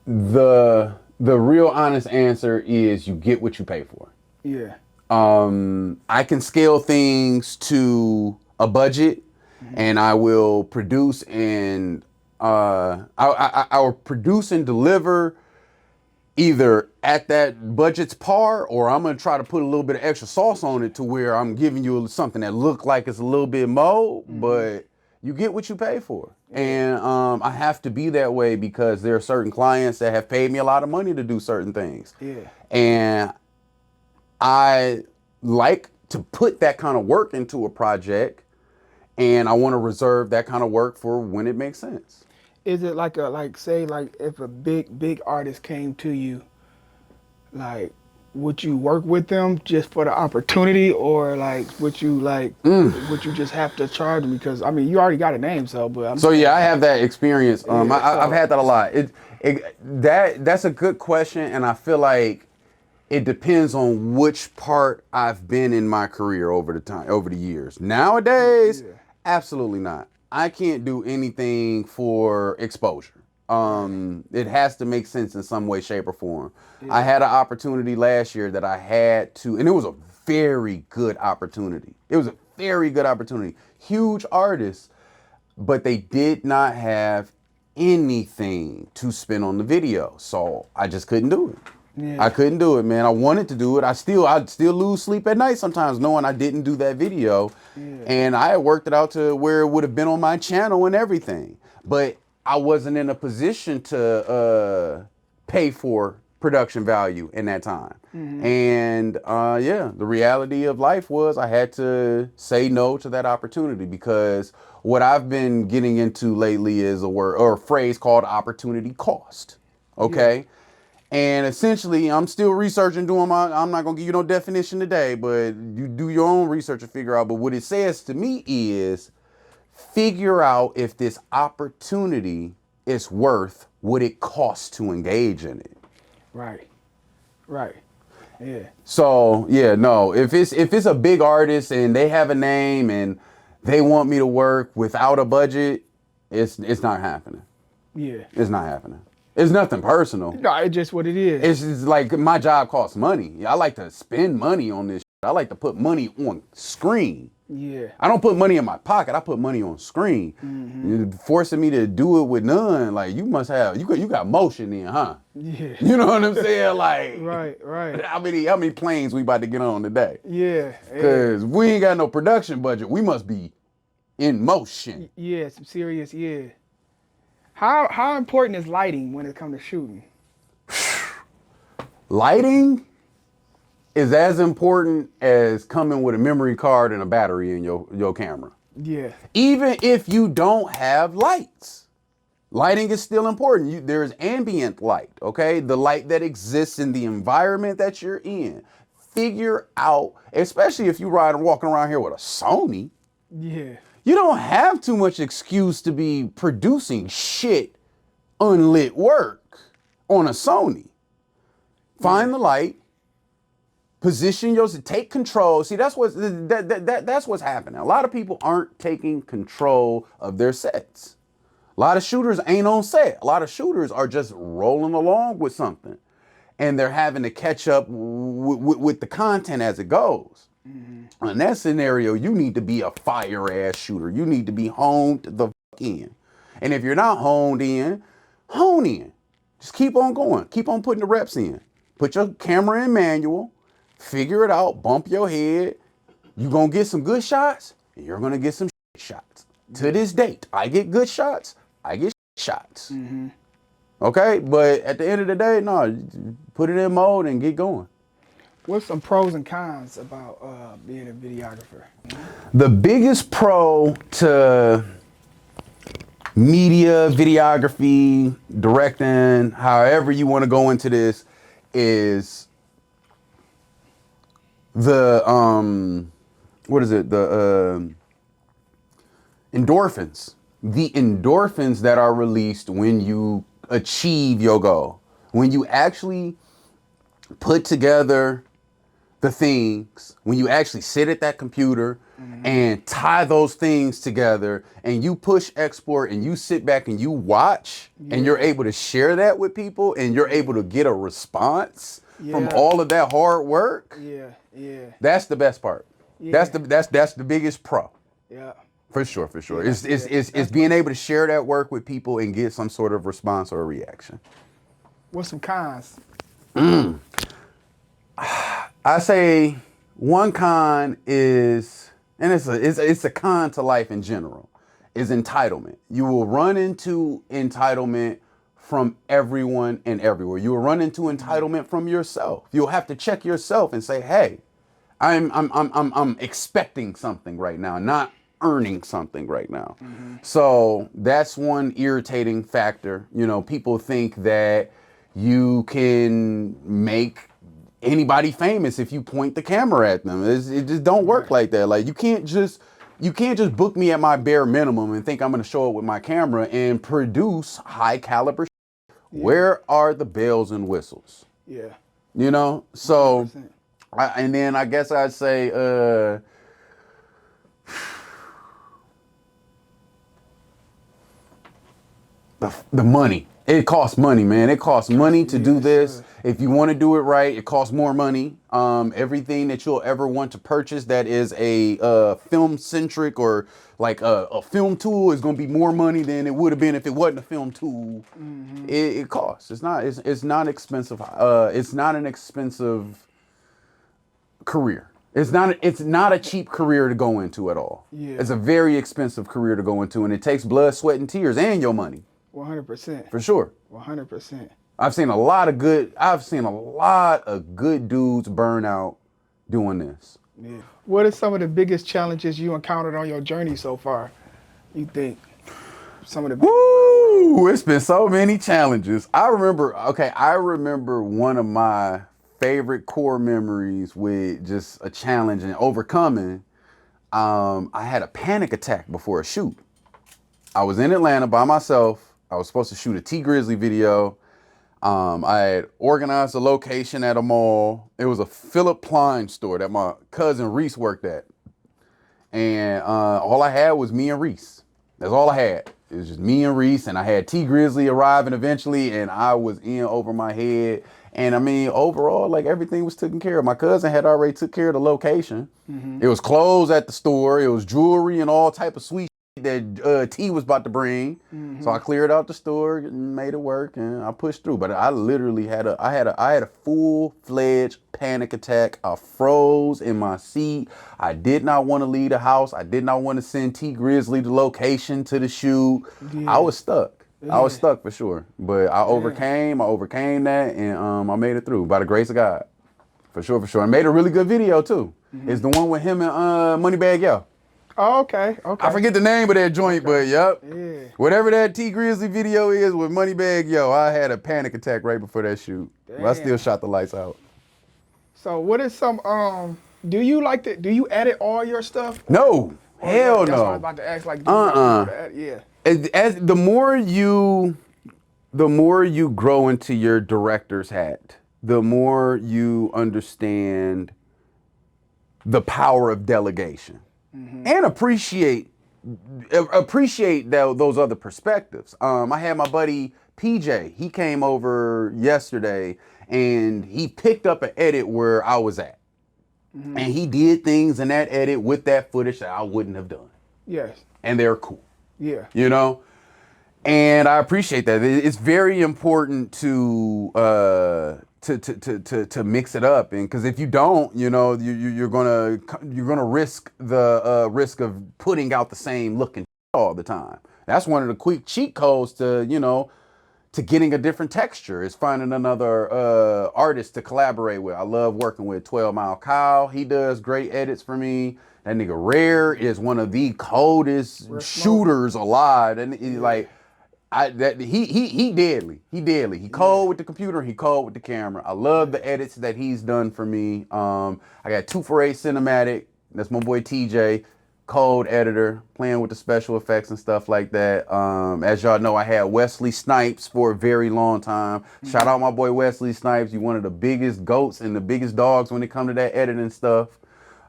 The real honest answer is you get what you pay for. Yeah. I can scale things to a budget, and I will produce and I will produce and deliver either at that budget's par, or I'm gonna try to put a little bit of extra sauce on it to where I'm giving you something that look like it's a little bit more, but you get what you pay for. Yeah. And I have to be that way because there are certain clients that have paid me a lot of money to do certain things. Yeah. And I like to put that kind of work into a project, and I want to reserve that kind of work for when it makes sense. Is it like say if a big artist came to you, like would you work with them just for the opportunity, or would you would you just have to charge them? Because I mean you already got a name, so yeah, I have that experience. I've had that a lot. That's a good question, and I feel like it depends on which part I've been in my career over the years. Nowadays, absolutely not. I can't do anything for exposure. It has to make sense in some way, shape, or form. I had an opportunity last year that I had to, and it was a very good opportunity. Huge artists, but they did not have anything to spend on the video. So I just couldn't do it. Yeah. I couldn't do it, man. I wanted to do it. I'd still lose sleep at night sometimes knowing I didn't do that video. Yeah. And I had worked it out to where it would have been on my channel and everything. But I wasn't in a position to pay for production value in that time. And the reality of life was I had to say no to that opportunity, because what I've been getting into lately is a word or a phrase called opportunity cost. Okay. Yeah. And essentially, I'm still researching, I'm not going to give you no definition today, but you do your own research and figure out. But what it says to me is figure out if this opportunity is worth what it costs to engage in it. Right. Right. Yeah. So, yeah, no, if it's a big artist and they have a name and they want me to work without a budget, it's not happening. Yeah. It's not happening. It's nothing personal. No, it's just what it is. It's just like my job costs money. I like to spend money on this shit. I like to put money on screen. Yeah. I don't put money in my pocket. I put money on screen. You're forcing me to do it with none. Like you must have, you got motion in, huh? Yeah. You know what I'm saying? Like, right. How many planes we about to get on today? Yeah. Because we ain't got no production budget. We must be in motion. Yeah, some serious, yeah. How important is lighting when it comes to shooting? Lighting is as important as coming with a memory card and a battery in your camera. Yeah. Even if you don't have lights, lighting is still important. There is ambient light, okay? The light that exists in the environment that you're in. Figure out, especially if you walking around here with a Sony. Yeah. You don't have too much excuse to be producing shit unlit work on a Sony. Find the light, position yourself, take control. See, that's what's happening. A lot of people aren't taking control of their sets. A lot of shooters ain't on set. A lot of shooters are just rolling along with something, and they're having to catch up with the content as it goes. In that scenario, you need to be a fire-ass shooter. You need to be honed the fuck in. And if you're not honed in, hone in. Just keep on going. Keep on putting the reps in. Put your camera in manual. Figure it out. Bump your head. You're going to get some good shots, and you're going to get some shit shots. To this date, I get good shots. I get shit shots. Okay? But at the end of the day, no, put it in mode and get going. What's some pros and cons about being a videographer? The biggest pro to media, videography, directing, however you want to go into this, is the endorphins. The endorphins that are released when you achieve your goal. When you actually put together the things, when you actually sit at that computer, and tie those things together, and you push export and you sit back and you watch, and you're able to share that with people, and you're able to get a response from all of that hard work. That's the best part. That's the biggest pro. For sure. It's being able to share that work with people and get some sort of response or a reaction. What's some cons? I say one con is, and it's a con to life in general, is entitlement. You will run into entitlement from everyone and everywhere. You will run into entitlement from yourself. You'll have to check yourself and say, hey, I'm expecting something right now, not earning something right now. So that's one irritating factor. You know, people think that you can make anybody famous if you point the camera at them. It just don't work like that. Like you can't just book me at my bare minimum and think I'm going to show up with my camera and produce high caliber. Where are the bells and whistles? You know, so and then I guess I'd say the money. It costs money, man. It costs money to do this. If you want to do it right, it costs more money. Everything that you'll ever want to purchase that is a film centric or like a film tool is going to be more money than it would have been if it wasn't a film tool. It costs. It's not expensive. It's not an expensive career. It's not a cheap career to go into at all. It's a very expensive career to go into, and it takes blood, sweat, and tears and your money. 100%. For sure. 100%. I've seen a lot of good dudes burn out doing this. What are some of the biggest challenges you encountered on your journey so far? You think some of the it's been so many challenges. I remember one of my favorite core memories with just a challenge and overcoming. I had a panic attack before a shoot. I was in Atlanta by myself. I was supposed to shoot a T Grizzly video. I had organized a location at a mall. It was a Philip Klein store that my cousin Reese worked at. And all I had was me and Reese. That's all I had. It was just me and Reese, and I had T Grizzly arriving eventually, and I was in over my head. And I mean, overall, like everything was taken care of. My cousin had already took care of the location. It was clothes at the store. It was jewelry and all type of sweet that T was about to bring. So I cleared out the store and made it work, and I pushed through. But I literally had a full-fledged panic attack. I froze in my seat. I did not want to leave the house. I did not want to send T Grizzly the location to the shoot. I was stuck. I was stuck for sure. But I overcame that, and I made it through by the grace of God. For sure. I made a really good video too. It's the one with him and Moneybag Yo. Oh, okay. I forget the name of that joint, but yep. Whatever that T Grizzly video is with Moneybag Yo, I had a panic attack right before that shoot. But I still shot the lights out. So what is some do you edit all your stuff? No. Hell no. That's what I was about to ask, like As the more you grow into your director's hat, the more you understand the power of delegation. And appreciate those other perspectives. I had my buddy PJ. He came over yesterday and he picked up an edit where I was at. And he did things in that edit with that footage that I wouldn't have done. Yes. And they're cool. You know? And I appreciate that. It's very important to mix it up, and because if you don't, you know, you're gonna risk the risk of putting out the same looking all the time. That's one of the quick cheat codes to getting a different texture is finding another artist to collaborate with. I love working with 12 Mile Kyle. He does great edits for me. That nigga Rare is one of the coldest shooters alive, and he deadly. He cold with the computer. He cold with the camera. I love the edits that he's done for me. I got 248 Cinematic. That's my boy TJ, cold editor, playing with the special effects and stuff like that. As y'all know, I had Wesley Snipes for a very long time. Shout out my boy Wesley Snipes. You one of the biggest goats and the biggest dogs when it comes to that editing stuff.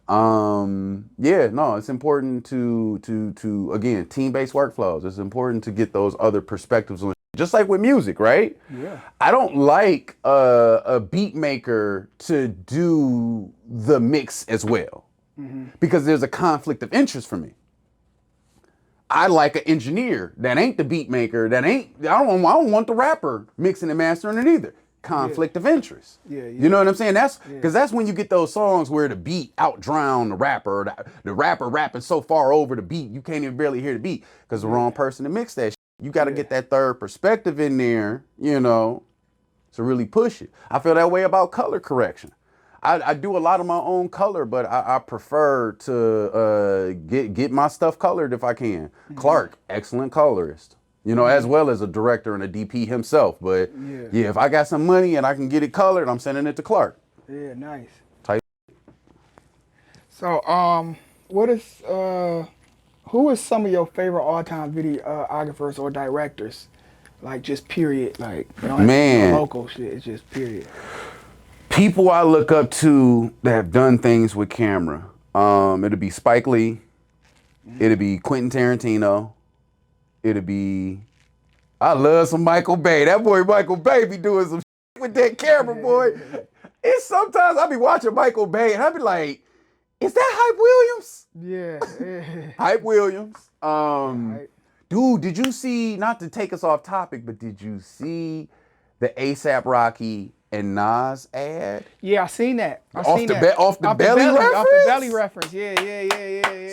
Yeah, no, it's important to again, team-based workflows. It's important to get those other perspectives on, just like with music, right? Yeah. I don't like a beat maker to do the mix as well because there's a conflict of interest for me. I like an engineer that ain't the beat maker, that ain't, I don't want the rapper mixing and mastering it either. Conflict of interest. Yeah. You know what I'm saying? That's because that's when you get those songs where the beat outdrown the rapper, the rapper rapping so far over the beat you can't even barely hear the beat because the wrong person to mix that shit. You got to get that third perspective in there, you know, to really push it. I feel that way about color correction. I do a lot of my own color, but I prefer to get my stuff colored if I can. Clark, excellent colorist, you know, as well as a director and a DP himself. But yeah, if I got some money and I can get it colored, I'm sending it to Clark. Yeah, nice. Type. So, what is who is some of your favorite all-time videographers or directors? Like just period, like you know, Man, local shit. It's just period. People I look up to that have done things with camera. It'll be Spike Lee. It'll be Quentin Tarantino. It'll be, I love some Michael Bay. That boy Michael Bay be doing some shit with that camera, boy. It's sometimes I be watching Michael Bay and I be like, is that Hype Williams? Yeah. Hype Williams. Dude, did you see, not to take us off topic, but did you see the ASAP Rocky and Nas ad? Yeah, I seen that. Off the belly reference? Off the belly reference. Yeah.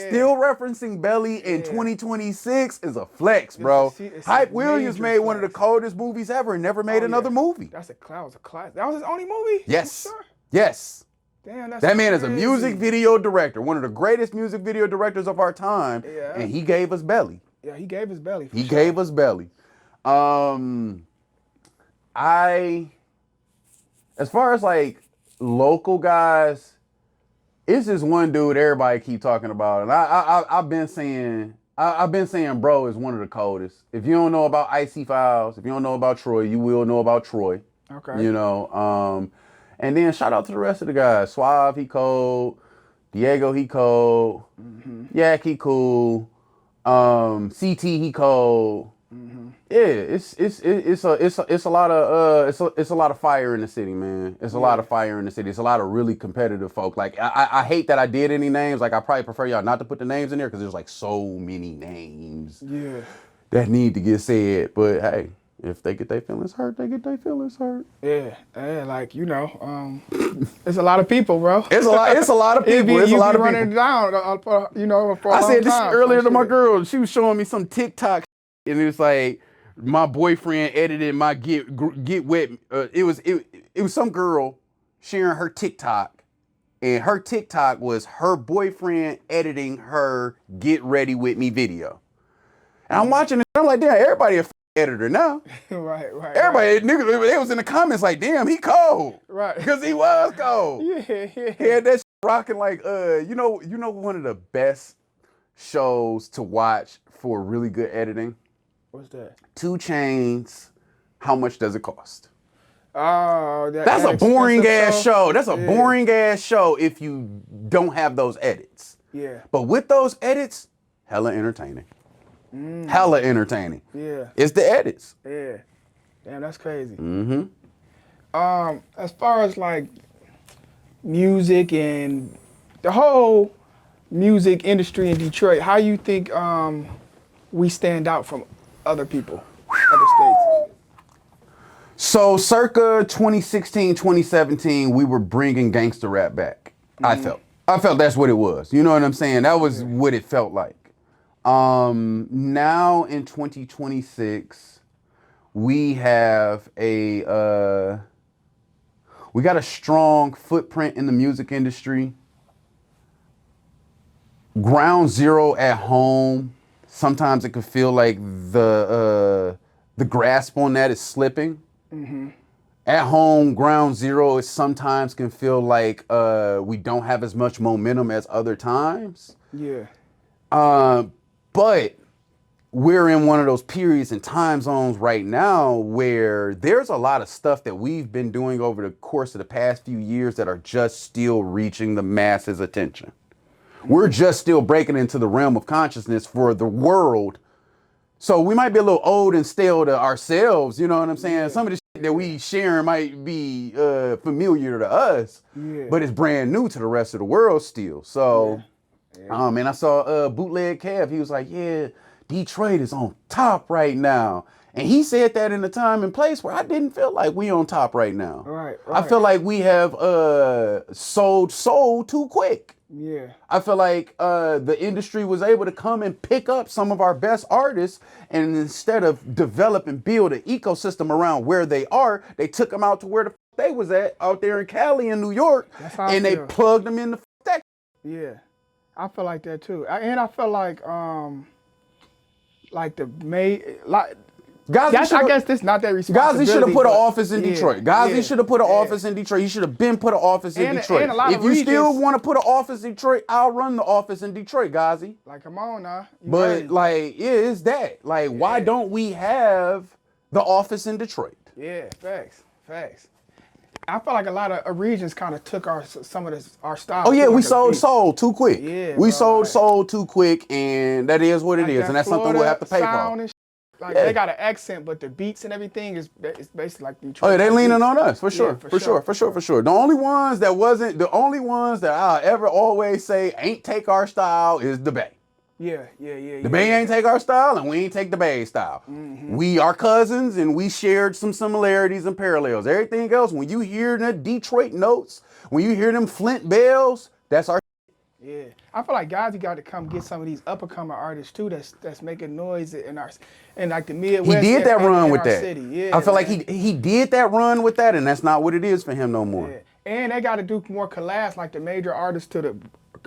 Still referencing belly in 2026 is a flex, bro. Hype Williams made one of the coldest movies ever and never made another movie. That was a class. That was his only movie? Yes. Yes. Damn, that's that man crazy. is a music video director, one of the greatest music video directors of our time, and he gave us belly. Yeah, he gave us belly. He gave us belly. As far as like local guys, it's just one dude everybody keep talking about, and I've been saying bro is one of the coldest. If you don't know about Icy Files, if you don't know about Troy, you will know about Troy. Okay. You know, and then shout out to the rest of the guys. Suave, he cold. Diego, he cold. Yak, he cool. CT, he cold. Yeah, it's a lot of fire in the city, man. It's a lot of fire in the city. It's a lot of really competitive folk. Like I hate that I did any names. Like I probably prefer y'all not to put the names in there because there's like so many names that need to get said. But hey, if they get their feelings hurt, they get their feelings hurt. Yeah, like you know, it's a lot of people, bro. It's a lot of people. It's a lot of people running down. You know, for a I long said this time, earlier to my girl. She was showing me some TikTok, and it was like my boyfriend edited my get wet. It was some girl sharing her TikTok, and her TikTok was her boyfriend editing her get ready with me video. And I'm watching it. I'm like, damn, everybody a editor now. Right. Everybody, niggas, they was in the comments like, damn, he cold. Right. Because he was cold. Yeah. He had that shit rocking like, you know one of the best shows to watch for really good editing? What's that? 2 Chainz, How Much Does It Cost? Oh, that's a boring ass show. That's a boring ass show if you don't have those edits. Yeah. But with those edits, hella entertaining. Hella entertaining. Yeah. It's the edits. Yeah. Damn, that's crazy. As far as like music and the whole music industry in Detroit, how you think we stand out from other people, other states? So circa 2016, 2017, we were bringing gangster rap back. I felt that's what it was. You know what I'm saying? That was what it felt like. Now in 2026, we have we got a strong footprint in the music industry. Ground zero at home. Sometimes it could feel like the grasp on that is slipping. At home, ground zero is sometimes can feel like we don't have as much momentum as other times. Yeah. But we're in one of those periods and time zones right now where there's a lot of stuff that we've been doing over the course of the past few years that are just still reaching the masses' attention. We're just still breaking into the realm of consciousness for the world. So we might be a little old and stale to ourselves, you know what I'm saying? Yeah. Some of the shit that we sharing might be familiar to us, Yeah. but it's brand new to the rest of the world still. So, Yeah. and I saw Bootleg Kev. He was like, yeah, Detroit is on top right now. And he said that in a time and place where I didn't feel like we on top right now. Right. I feel like we have sold too quick. Yeah. I feel like the industry was able to come and pick up some of our best artists, and instead of develop and build an ecosystem around where they are, they took them out to where the they was at out there in Cali and New York, and they plugged them in the that. Yeah, I feel like that too, and I feel like the I guess this not that responsibility. Ghazi should have put an office in Detroit. Ghazi should have put an office in Detroit. He should have been put an office in Detroit. And a lot if of you regions, still want to put an office in Detroit, I'll run the office in Detroit, Ghazi. Like, come on now. But like, yeah, it's that. Like, why don't we have the office in Detroit? Yeah, facts. I feel like a lot of regions kind of took some of our style. Oh yeah, we sold soul too quick. Yeah, we sold soul too quick, and that is what it is, and that's something we'll have to pay for. Like they got an accent, but the beats and everything is basically like Detroit. Oh yeah, they leaning on us for sure, for sure. The only ones that I'll ever always say ain't take our style is the Bay. Yeah. The Bay ain't take our style, and we ain't take the Bay style. We are cousins, and we shared some similarities and parallels. Everything else, when you hear the Detroit notes, when you hear them Flint bells, that's our. Yeah, I feel like guys, you got to come get some of these up and coming artists too. That's making noise in like the Midwest. He did that run with that. City. Yeah, I feel like he did that run with that, and that's not what it is for him no more. Yeah. And they got to do more collabs, like the major artists to the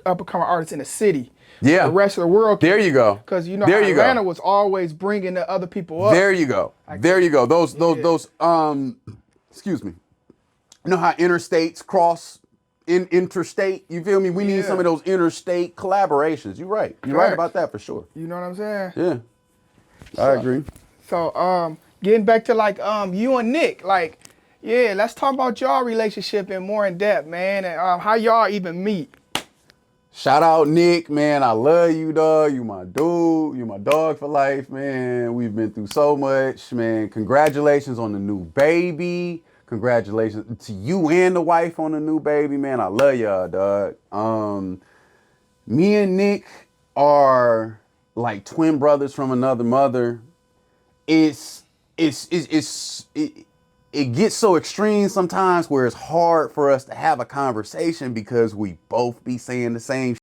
up and coming artists in the city. Yeah, the rest of the world. There you go. Because Atlanta was always bringing the other people up. There you go. Like, there you go. Those excuse me. You know how interstates cross interstate? You feel me? We need some of those interstate collaborations. You're right. You're right about that for sure. You know what I'm saying? Yeah. I agree. So getting back to like you and Nick, like, yeah, let's talk about y'all relationship in more in depth, man, and how y'all even meet. Shout out Nick, man. I love you, dog. You my dude. You my dog for life, man. We've been through so much, man. Congratulations on the new baby. Congratulations to you and the wife on the new baby, man. I love y'all, dog. Me and Nick are like twin brothers from another mother. It gets so extreme sometimes where it's hard for us to have a conversation because we both be saying the same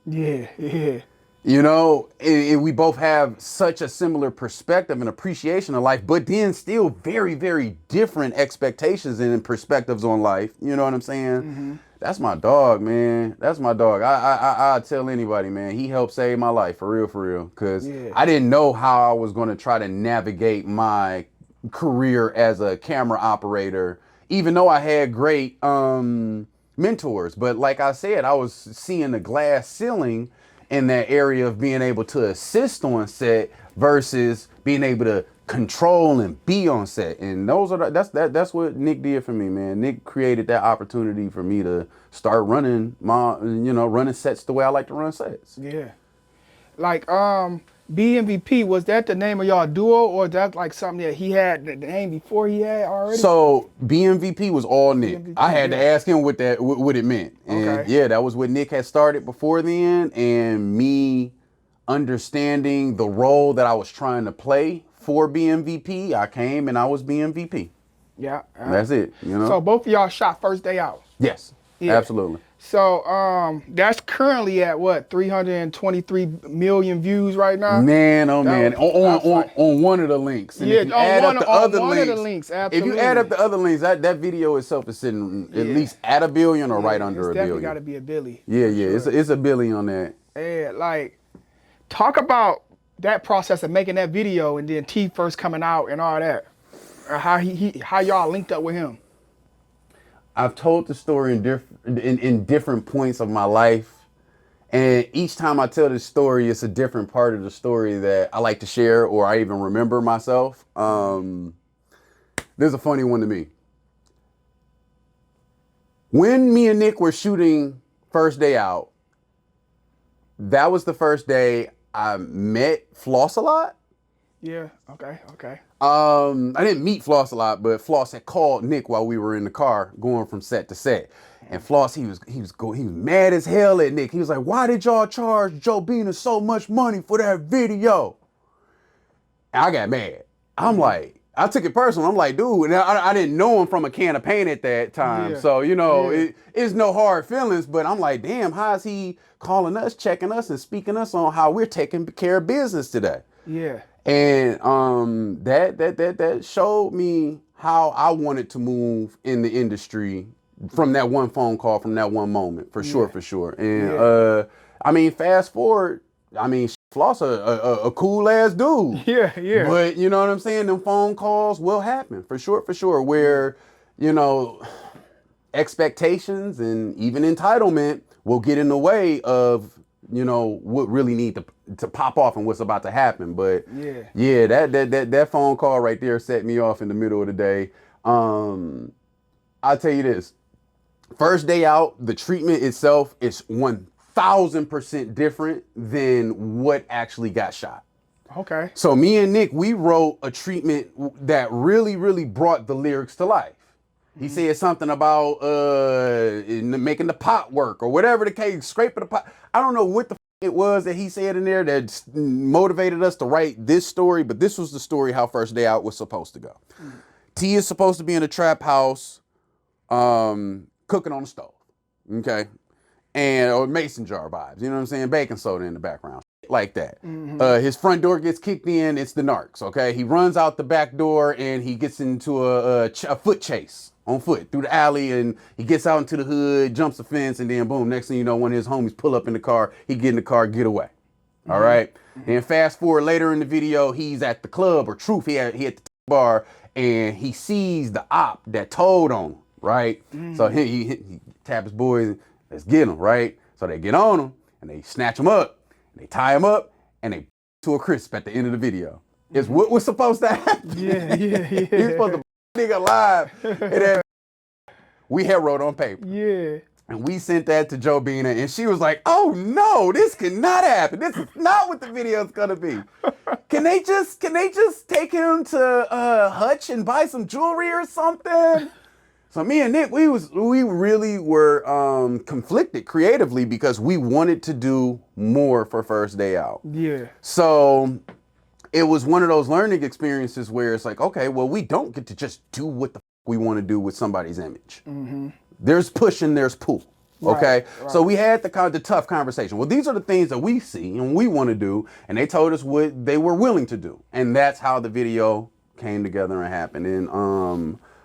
shit. Yeah. You know, and we both have such a similar perspective and appreciation of life, but then still very, very different expectations and perspectives on life. You know what I'm saying? Mm-hmm. That's my dog, man. That's my dog. I tell anybody, man, he helped save my life for real. Because I didn't know how I was going to try to navigate my career as a camera operator, even though I had great mentors. But like I said, I was seeing the glass ceiling in that area of being able to assist on set versus being able to control and be on set. And that's what Nick did for me, man. Nick created that opportunity for me to start running running sets the way I like to run sets. Yeah. Like BMVP, was that the name of y'all duo, or that like something that he had the name before he had already? So BMVP was all Nick. BMVP, I had to ask him what it meant. And yeah, that was what Nick had started before then, and me understanding the role that I was trying to play for BMVP, I came and I was BMVP. Yeah. That's it, you know. So both of y'all shot first day out? Yes. Yeah. Absolutely. So that's currently at what, 323 million views right now? Man, oh man, on one of the links. And if you add up the other links, if you add up the other links, that video itself is sitting at least at a billion or right under a billion. Definitely got to be a billion. Yeah, sure. It's a billion on that. Yeah, like talk about that process of making that video and then T first coming out and all that. How y'all linked up with him? I've told the story in different points of my life, and each time I tell this story, it's a different part of the story that I like to share or I even remember myself. There's a funny one to me. When me and Nick were shooting first day out, that was the first day I met Floss a lot. Yeah. Okay. Okay. I didn't meet Floss a lot, but Floss had called Nick while we were in the car going from set to set. And Floss, he was mad as hell at Nick. He was like, "Why did y'all charge Joe Bina so much money for that video?" And I got mad. I'm like, I took it personal. I'm like, dude, and I didn't know him from a can of paint at that time. Yeah. So, you know, Yeah. it's no hard feelings, but I'm like, damn, how is he calling us, checking us, and speaking us on how we're taking care of business today? Yeah. And that showed me how I wanted to move in the industry from that one phone call, from that one moment, for sure, for sure. And I mean, fast forward, I mean, Floss a cool ass dude. Yeah. Yeah. But you know what I'm saying? Them phone calls will happen for sure. Where, you know, expectations and even entitlement will get in the way of, you know, what really need to pop off and what's about to happen. But yeah, that phone call right there set me off in the middle of the day. I'll tell you this. First day out, the treatment itself is 1000% different than what actually got shot. Okay. So me and Nick, we wrote a treatment that really brought the lyrics to life. He said something about making the pot work or whatever the case, scraping the pot. I don't know what the it was that he said in there that motivated us to write this story, but this was the story how First Day Out was supposed to go. T is supposed to be in a trap house, cooking on the stove, okay? Or mason jar vibes, you know what I'm saying? Baking soda in the background, like that. His front door gets kicked in, it's the narcs, okay? He runs out the back door and he gets into a foot chase on foot through the alley, and he gets out into the hood, jumps the fence, and then boom, next thing you know, one of his homies pull up in the car, he get in the car, get away. All right? Then fast forward later in the video, he's at the club, or Truth, he at the bar, and he sees the op that told on him, right? So he taps his boys, let's get him, right? So they get on him, and they snatch him up, and they tie him up, and they to a crisp at the end of the video. It's what was supposed to happen. Yeah. He's supposed to nigga alive. And we had wrote on paper. Yeah. And we sent that to Joe Bina, and she was like, "Oh no, this cannot happen. This is not what the video is gonna be. Can they just take him to Hutch and buy some jewelry or something?" So me and Nick, we really were conflicted creatively because we wanted to do more for First Day Out. Yeah. So it was one of those learning experiences where it's like, okay, well, we don't get to just do what the we want to do with somebody's image. There's push and there's pull. Okay, Right. So we had the tough conversation. Well, these are the things that we see and we want to do, and they told us what they were willing to do, and that's how the video came together and happened. And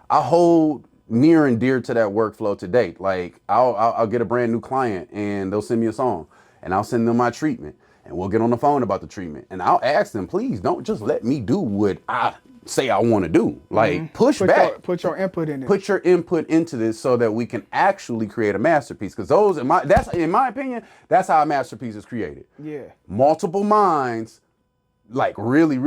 I hold near and dear to that workflow to date. Like I'll get a brand new client and they'll send me a song, and I'll send them my treatment, and we'll get on the phone about the treatment, and I'll ask them, please don't just let me do what I say I want to do. Like push back. Put your input in it. Put your input into this so that we can actually create a masterpiece. Because that's in my opinion, that's how a masterpiece is created. Yeah. Multiple minds, like really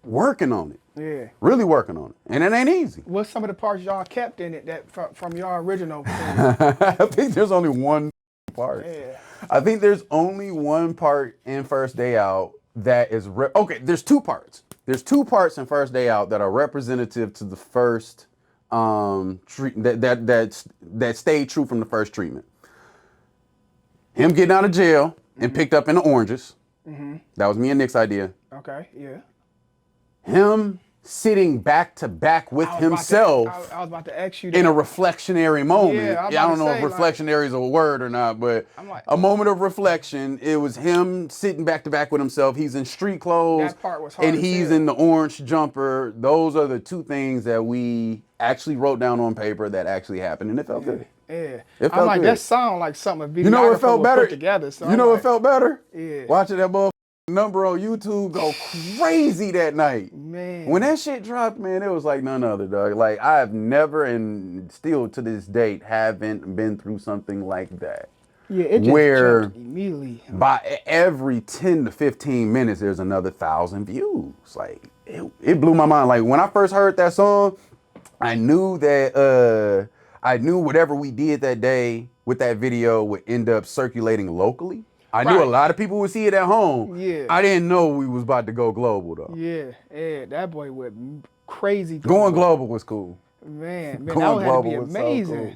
working on it. Yeah. Really working on it, and it ain't easy. What's some of the parts y'all kept in it that from your original thing? I think there's only one part. Yeah. I think there's only one part in First Day Out that is okay. There's two parts. There's two parts in First Day Out that are representative to the first that stayed true from the first treatment. Him getting out of jail and picked up in the oranges. That was me and Nick's idea. Okay. Yeah. Him sitting back to back with himself. I was about to ask you that. In a reflectionary moment. Yeah, I don't know if reflectionary is a word or not, but a moment of reflection. It was him sitting back to back with himself. He's in street clothes. That part was hard. And he's in the orange jumper. Those are the two things that we actually wrote down on paper that actually happened, and it felt good. Yeah. It felt I'm like, good. that sound like something a videographer You know what felt better? put together. So you know what felt better? Yeah. Watching that motherfucking number on YouTube go crazy that night. Man. When that shit dropped, man, it was like none other, dog. Like, I have never, and still to this date, haven't been through something like that. Yeah, it just where jumped immediately. by every 10 to 15 minutes, there's another 1,000 views. Like, it blew my mind. Like, when I first heard that song, I knew that, I knew whatever we did that day with that video would end up circulating locally. I knew a lot of people would see it at home. Yeah. I didn't know we was about to go global though. Yeah, yeah, that boy went crazy. Going global was cool. Man, Going that would have to be global was amazing. so cool.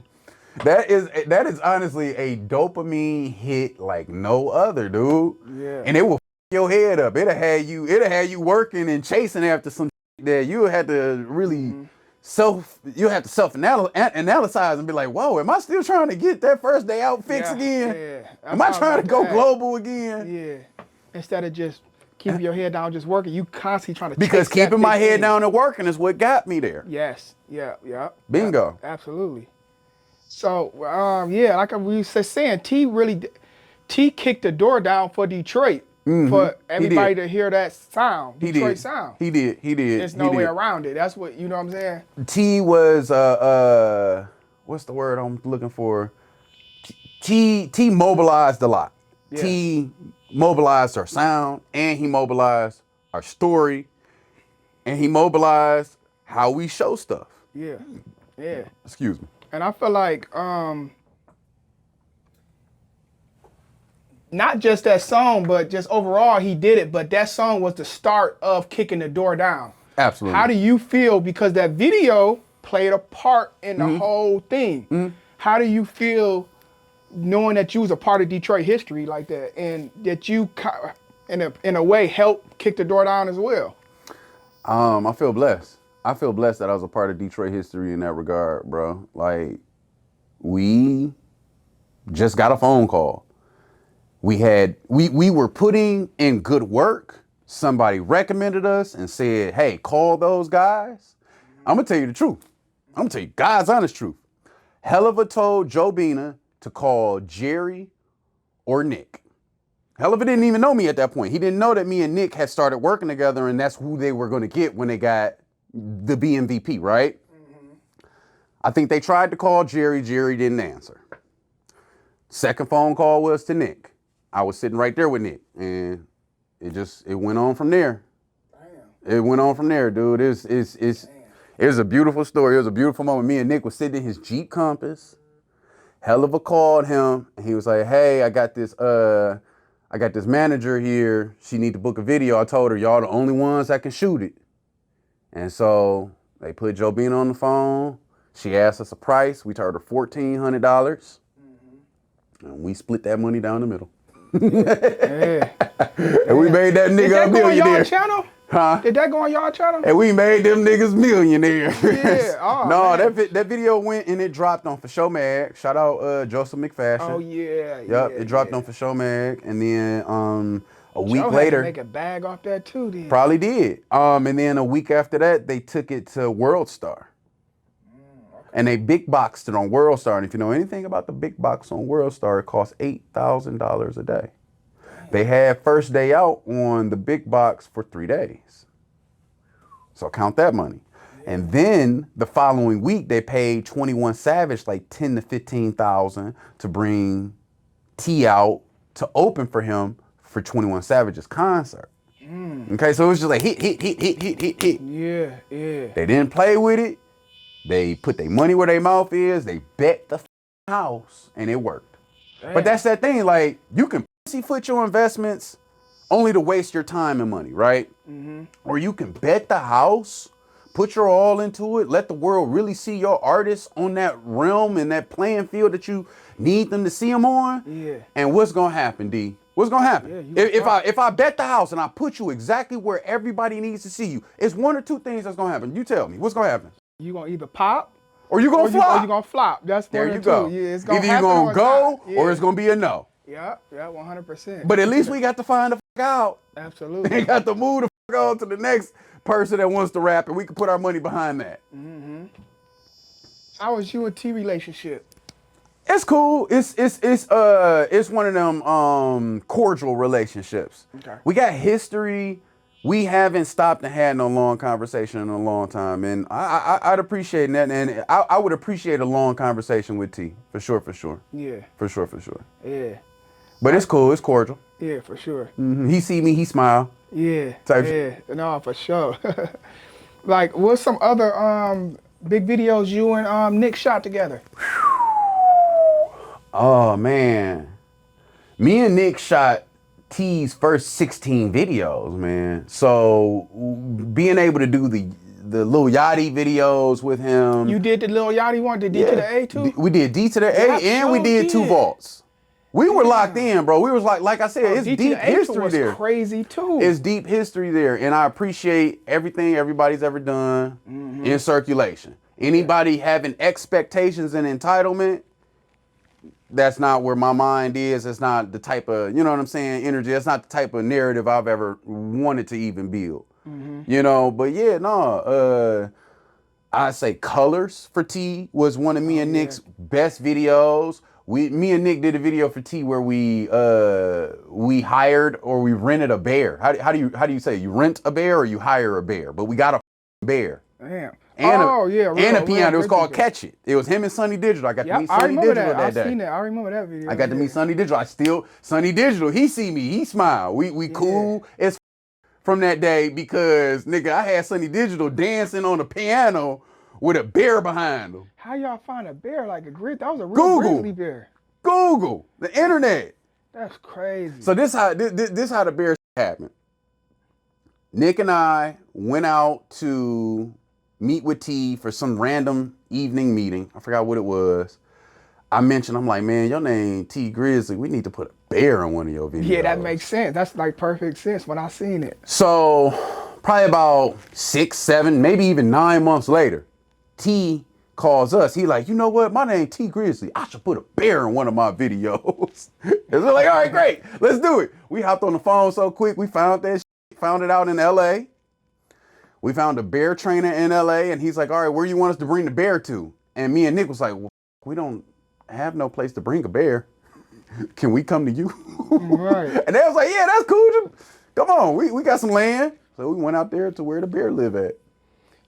That is honestly a dopamine hit like no other, dude. Yeah. And it will f your head up. It'll have you working and chasing after some that you had to really self-analyze and be like, whoa, am I still trying to get that first day out fix again? Yeah. Am I trying to go global again? Yeah. Instead of just keeping your head down, just working, you constantly trying to because keeping my head down and working is what got me there. Yes. Yeah. Bingo. Absolutely. So, yeah, like we was saying, T kicked the door down for Detroit. For everybody to hear that sound, Detroit sound. He did. There's no way around it. That's what, you know what I'm saying? T was, what's the word I'm looking for? T mobilized a lot. Yeah. T mobilized our sound, and he mobilized our story, and he mobilized how we show stuff. Yeah. Excuse me. And I feel like, not just that song, but just overall he did it. But that song was the start of kicking the door down. Absolutely. How do you feel? Because that video played a part in the whole thing. How do you feel knowing that you was a part of Detroit history like that, and that you, in a way, helped kick the door down as well? I feel blessed. I feel blessed that I was a part of Detroit history in that regard, bro. Like, we just got a phone call. We were putting in good work. Somebody recommended us and said, hey, call those guys. I'm going to tell you the truth. I'm going to tell you God's honest truth. Helluva told Joe Bina to call Jerry or Nick. Helluva didn't even know me at that point. He didn't know that me and Nick had started working together, and that's who they were going to get when they got the BMVP, right? I think they tried to call Jerry. Jerry didn't answer. Second phone call was to Nick. I was sitting right there with Nick, and it went on from there. Damn. It went on from there, dude. It was a beautiful story. It was a beautiful moment. Me and Nick was sitting in his Jeep Compass. Helluva called him, and he was like, hey, I got this manager here. She need to book a video. I told her, y'all the only ones that can shoot it. And so they put Joe Bina on the phone. She asked us a price. We told her $1,400. And we split that money down the middle. And we made that nigga a millionaire. Did that go on y'all channel? Huh? Did that go on y'all channel? And we made them niggas millionaires. Yeah. Oh, no, that video went and it dropped on For Show Mag. Shout out Joseph McFashion. Oh yeah. Yep, it dropped on For Show Mag, and then a week Joe later, had to make a bag off that too. Then probably did. And then a week after that, they took it to World Star. And they big boxed it on World Star. And if you know anything about the big box on World Star, it costs $8,000 a day. They had first day out on the big box for 3 days. So count that money. Yeah. And then the following week, they paid 21 Savage like $10,000 to $15,000 to bring T out to open for him for 21 Savage's concert. Okay, so it was just like hit. Yeah. They didn't play with it. They put their money where their mouth is. They bet the house, and it worked. Damn. But that's that thing. Like, you can pussyfoot your investments only to waste your time and money, right? Or you can bet the house, put your all into it, let the world really see your artists on that realm and that playing field that you need them to see them on. Yeah. And what's gonna happen, D? What's gonna happen? Yeah, if I bet the house and I put you exactly where everybody needs to see you, it's one or two things that's gonna happen. You tell me, what's gonna happen? You gonna either pop or you gonna flop. Or you gonna flop. That's there you go. Yeah, it's gonna either you gonna go or it's gonna be a no. Yeah, 100%. But at least we got to find the fuck out. Absolutely. We got to move the fuck on to the next person that wants to rap, and we can put our money behind that. How was you and T relationship? It's cool. It's one of them cordial relationships. Okay. We got history. We haven't stopped and had no long conversation in a long time, and I'd appreciate that, and I would appreciate a long conversation with T, for sure. Yeah. For sure. Yeah. But it's cool. It's cordial. Yeah, for sure. He see me, he smile. Yeah. No, for sure. Like, what's some other big videos you and Nick shot together? Oh man, Me and Nick shot T's first 16 videos, man. So being able to do the Lil Yachty videos with him. You did the Lil Yachty one, the D to the A too? We did D to the A, and we did 2 vaults. We were locked in, bro. We was like I said, it's deep history there. Crazy too. It's deep history there, and I appreciate everything everybody's ever done in circulation. Anybody having expectations and entitlement, that's not where my mind is. It's not the type of, you know what I'm saying, energy. It's not the type of narrative I've ever wanted to even build. You know, but yeah, no. I say Colors for T was one of me and Nick's best videos. Me and Nick did a video for T where we hired or we rented a bear. How do you say you rent a bear or you hire a bear? But we got a bear. Damn. And a piano. It was called Catch It. It was him and Sonny Digital. I got to meet Sonny Digital that day. I seen that. I remember that video. I got to meet Sonny Digital. Sonny Digital. He see me. He smile. We cool as from that day because nigga, I had Sonny Digital dancing on the piano with a bear behind him. How y'all find a bear like a grizzly? That was a real grizzly bear. Google the internet. That's crazy. So this how the bear happened. Nick and I went out to meet with T for some random evening meeting. I forgot what it was. I'm like, man, your name T Grizzly. We need to put a bear in one of your videos. Yeah, that makes sense. That's like perfect sense when I seen it. So probably about 6, 7, maybe even 9 months later, T calls us. He like, you know what? My name T Grizzly. I should put a bear in one of my videos. And we're like, all right, great. Let's do it. We hopped on the phone so quick. We found that shit, found it out in LA. We found a bear trainer in LA, and he's like, all right, where you want us to bring the bear to? And me and Nick was like, well, we don't have no place to bring a bear. Can we come to you? Right. And they was like, yeah, that's cool. Come on, we got some land. So we went out there to where the bear live at.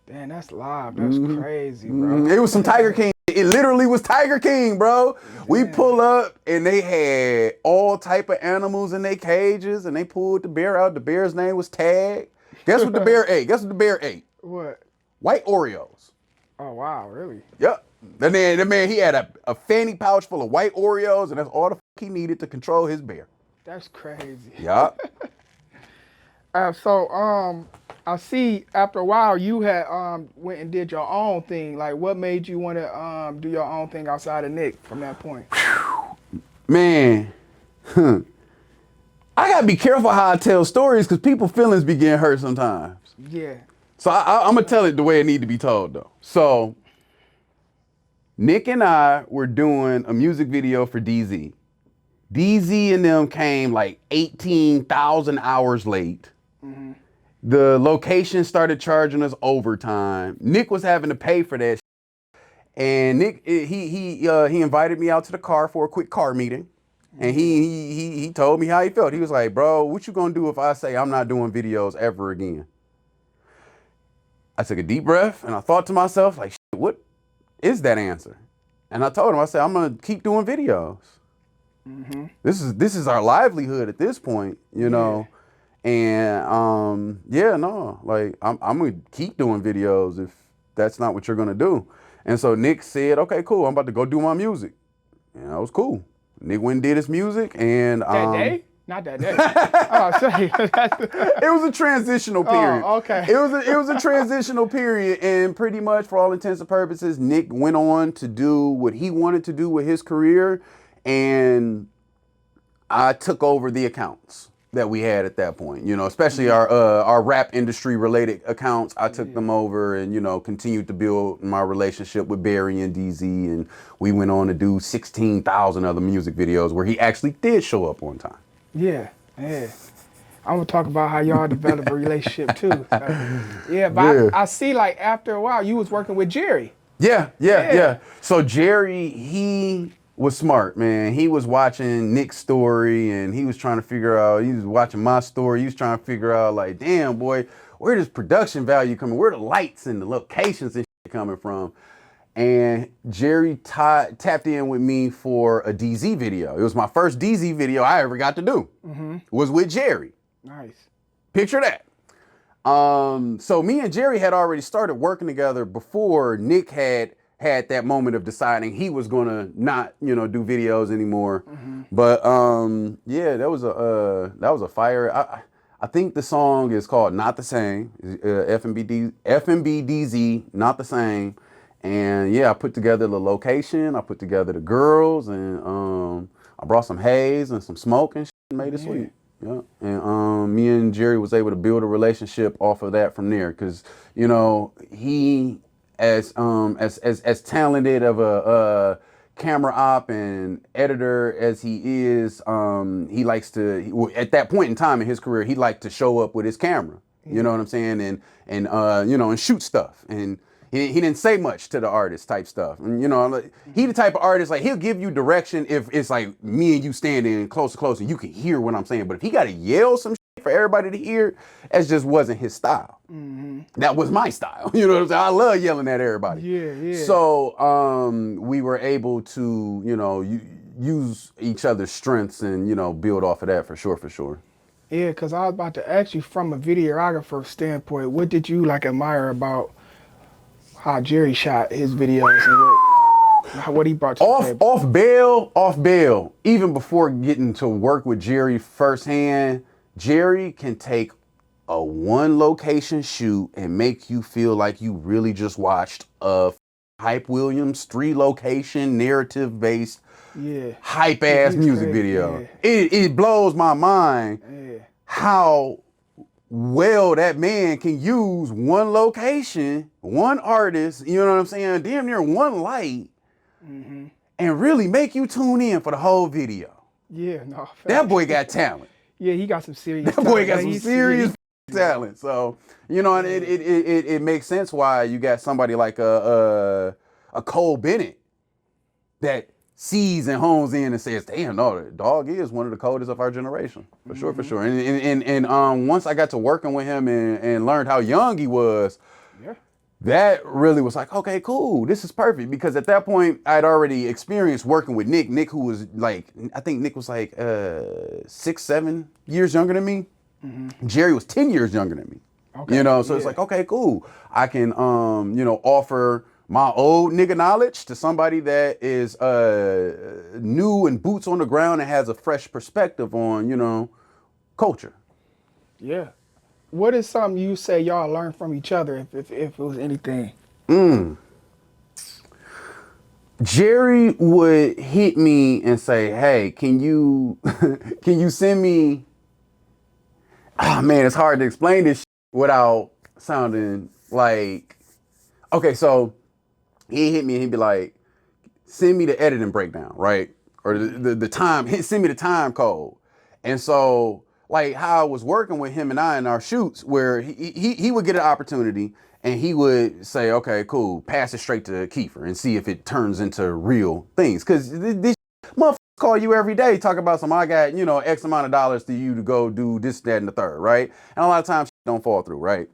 Damn, that's live. That's crazy, bro. It was some Tiger King. It literally was Tiger King, bro. Damn. We pull up and they had all type of animals in their cages, and they pulled the bear out. The bear's name was Tag. Guess what the bear ate? What? White Oreos. Oh, wow, really? Yep. The man, he had a fanny pouch full of white Oreos, and that's all the he needed to control his bear. That's crazy. Yep. So I see after a while you had went and did your own thing. Like, what made you want to do your own thing outside of Nick from that point? Man, I gotta be careful how I tell stories because people's feelings be getting hurt sometimes. Yeah. So I'm gonna tell it the way it need to be told though. So Nick and I were doing a music video for DZ. DZ and them came like 18,000 hours late. The location started charging us overtime. Nick was having to pay for that. And Nick, he invited me out to the car for a quick car meeting. And he told me how he felt. He was like, bro, what you gonna do if I say I'm not doing videos ever again? I took a deep breath and I thought to myself, like, what is that answer? And I told him, I said, I'm gonna keep doing videos. This is our livelihood at this point, you know. And like I'm gonna keep doing videos if that's not what you're gonna do. And so Nick said, okay, cool, I'm about to go do my music. And that was cool. Nick went and did his music, and that day? Not that day. Oh, sorry. It was a transitional period. Oh, okay. It was a transitional period, and pretty much for all intents and purposes, Nick went on to do what he wanted to do with his career, and I took over the accounts that we had at that point, you know, especially our rap industry related accounts. I took them over and, you know, continued to build my relationship with Barry and DZ. And we went on to do 16,000 other music videos where he actually did show up on time. Yeah. I'm gonna talk about how y'all develop a relationship too. I see like after a while you was working with Jerry. Yeah. So Jerry, he was smart, man. He was watching Nick's story and he was trying to figure out, he was watching my story. He was trying to figure out like, damn boy, where does production value coming? Where the lights and the locations and shit coming from? And Jerry tapped in with me for a DZ video. It was my first DZ video I ever got to do. Was with Jerry. Nice. Picture that. So me and Jerry had already started working together before Nick had had that moment of deciding he was gonna not, do videos anymore. But yeah, that was a fire. I think the song is called "Not the Same." FMBDZ, "Not the Same." And yeah, I put together the location, I put together the girls, and I brought some haze and some smoke and shit and made it sweet. Yeah. And me and Jerry was able to build a relationship off of that from there, because he, as talented of a camera op and editor as he is, he likes to, at that point in time in his career, he liked to show up with his camera. You know what I'm saying? And shoot stuff. And he didn't say much to the artist type stuff. And he the type of artist, like, he'll give you direction if it's like me and you standing close to close and you can hear what I'm saying. But if he got to yell some shit for everybody to hear, that just wasn't his style. That was my style. You know what I'm saying? I love yelling at everybody. Yeah. So we were able to, use each other's strengths and, build off of that for sure. Yeah, because I was about to ask you, from a videographer standpoint, what did you admire about how Jerry shot his videos and what he brought to the table? Off bail, even before getting to work with Jerry firsthand, Jerry can take a one location shoot and make you feel like you really just watched a Hype Williams 3 location narrative based hype ass music video. Yeah. It blows my mind how well that man can use one location, one artist, you know what I'm saying, damn near one light, and really make you tune in for the whole video. Yeah, no. Facts. That boy got talent. Yeah, he got some serious That boy got some serious talent. So, and it makes sense why you got somebody like a Cole Bennett that sees and hones in and says, damn, no, the dog is one of the coldest of our generation. For sure. And once I got to working with him and learned how young he was, that really was like, okay, cool, this is perfect. Because at that point, I'd already experienced working with Nick. Nick, who was I think Nick was 6-7 years younger than me. Jerry was 10 years younger than me. Okay. So it's like, okay, cool. I can, offer my old nigga knowledge to somebody that is new and boots on the ground and has a fresh perspective on, culture. Yeah. What is something you say y'all learned from each other, if it was anything? Jerry would hit me and say, hey, can you send me, man, it's hard to explain this without sounding like, okay, so he'd hit me and he'd be like, send me the editing breakdown, right? Or the time, send me the time code. And so, like, how I was working with him and I in our shoots, where he would get an opportunity and he would say, okay, cool, pass it straight to Keefer and see if it turns into real things. Because this motherfuckers call you every day, talk about I got, X amount of dollars to you to go do this, that, and the third, right? And a lot of times don't fall through, right?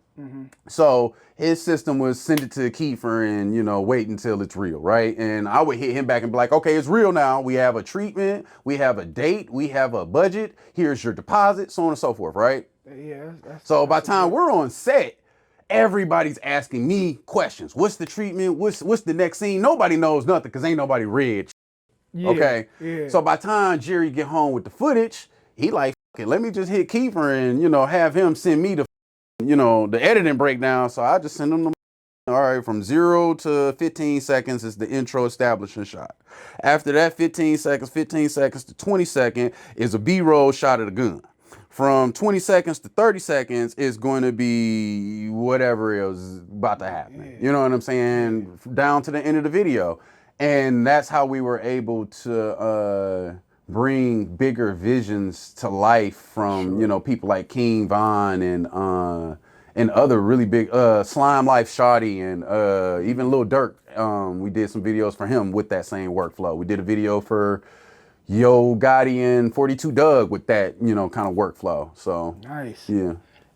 So his system was send it to Keefer and, wait until it's real, right? And I would hit him back and be like, okay, it's real now. We have a treatment, we have a date, we have a budget, here's your deposit, so on and so forth, right? Yeah. So by the time we're on set, everybody's asking me questions. What's the treatment? What's the next scene? Nobody knows nothing because ain't nobody read. Okay? Yeah. So by the time Jerry get home with the footage, he like, okay, let me just hit Keefer and, have him send me the editing breakdown. So I just send them all right, from 0 to 15 seconds is the intro establishing shot. After that, 15 seconds to 20 seconds is a B-roll shot of the gun. From 20 seconds to 30 seconds is going to be whatever is about to happen. You know what I'm saying? Down to the end of the video. And that's how we were able to bring bigger visions to life from, people like King Von and other really big, Slime Life Shawty and even Lil Durk. We did some videos for him with that same workflow. We did a video for Yo Gotti and 42 Doug with that, kind of workflow. So nice. Yeah.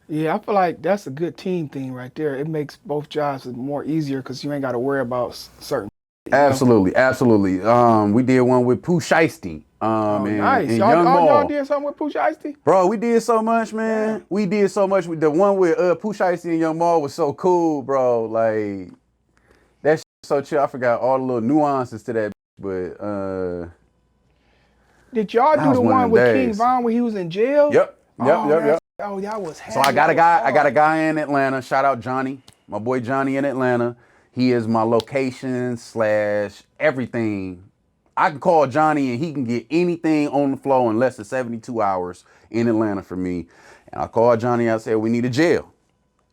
Yeah, I feel like that's a good team thing right there. It makes both jobs more easier because you ain't got to worry about certain. Absolutely. We did one with Pooh Shiesty. Nice. And y'all did something with Pooh Shiesty? Bro, we did so much, man. Yeah. We did so much. The one with Pooh Shiesty and Young Maul was so cool, bro. Like, that so chill. I forgot all the little nuances to that, but Did y'all that do was the one of one them with King days. Von when he was in jail? Yep. Oh, that was heavy. So I got a guy. I got a guy in Atlanta. Shout out Johnny, my boy Johnny in Atlanta. He is my location / everything. I can call Johnny and he can get anything on the floor in less than 72 hours in Atlanta for me. And I called Johnny. I said we need a jail,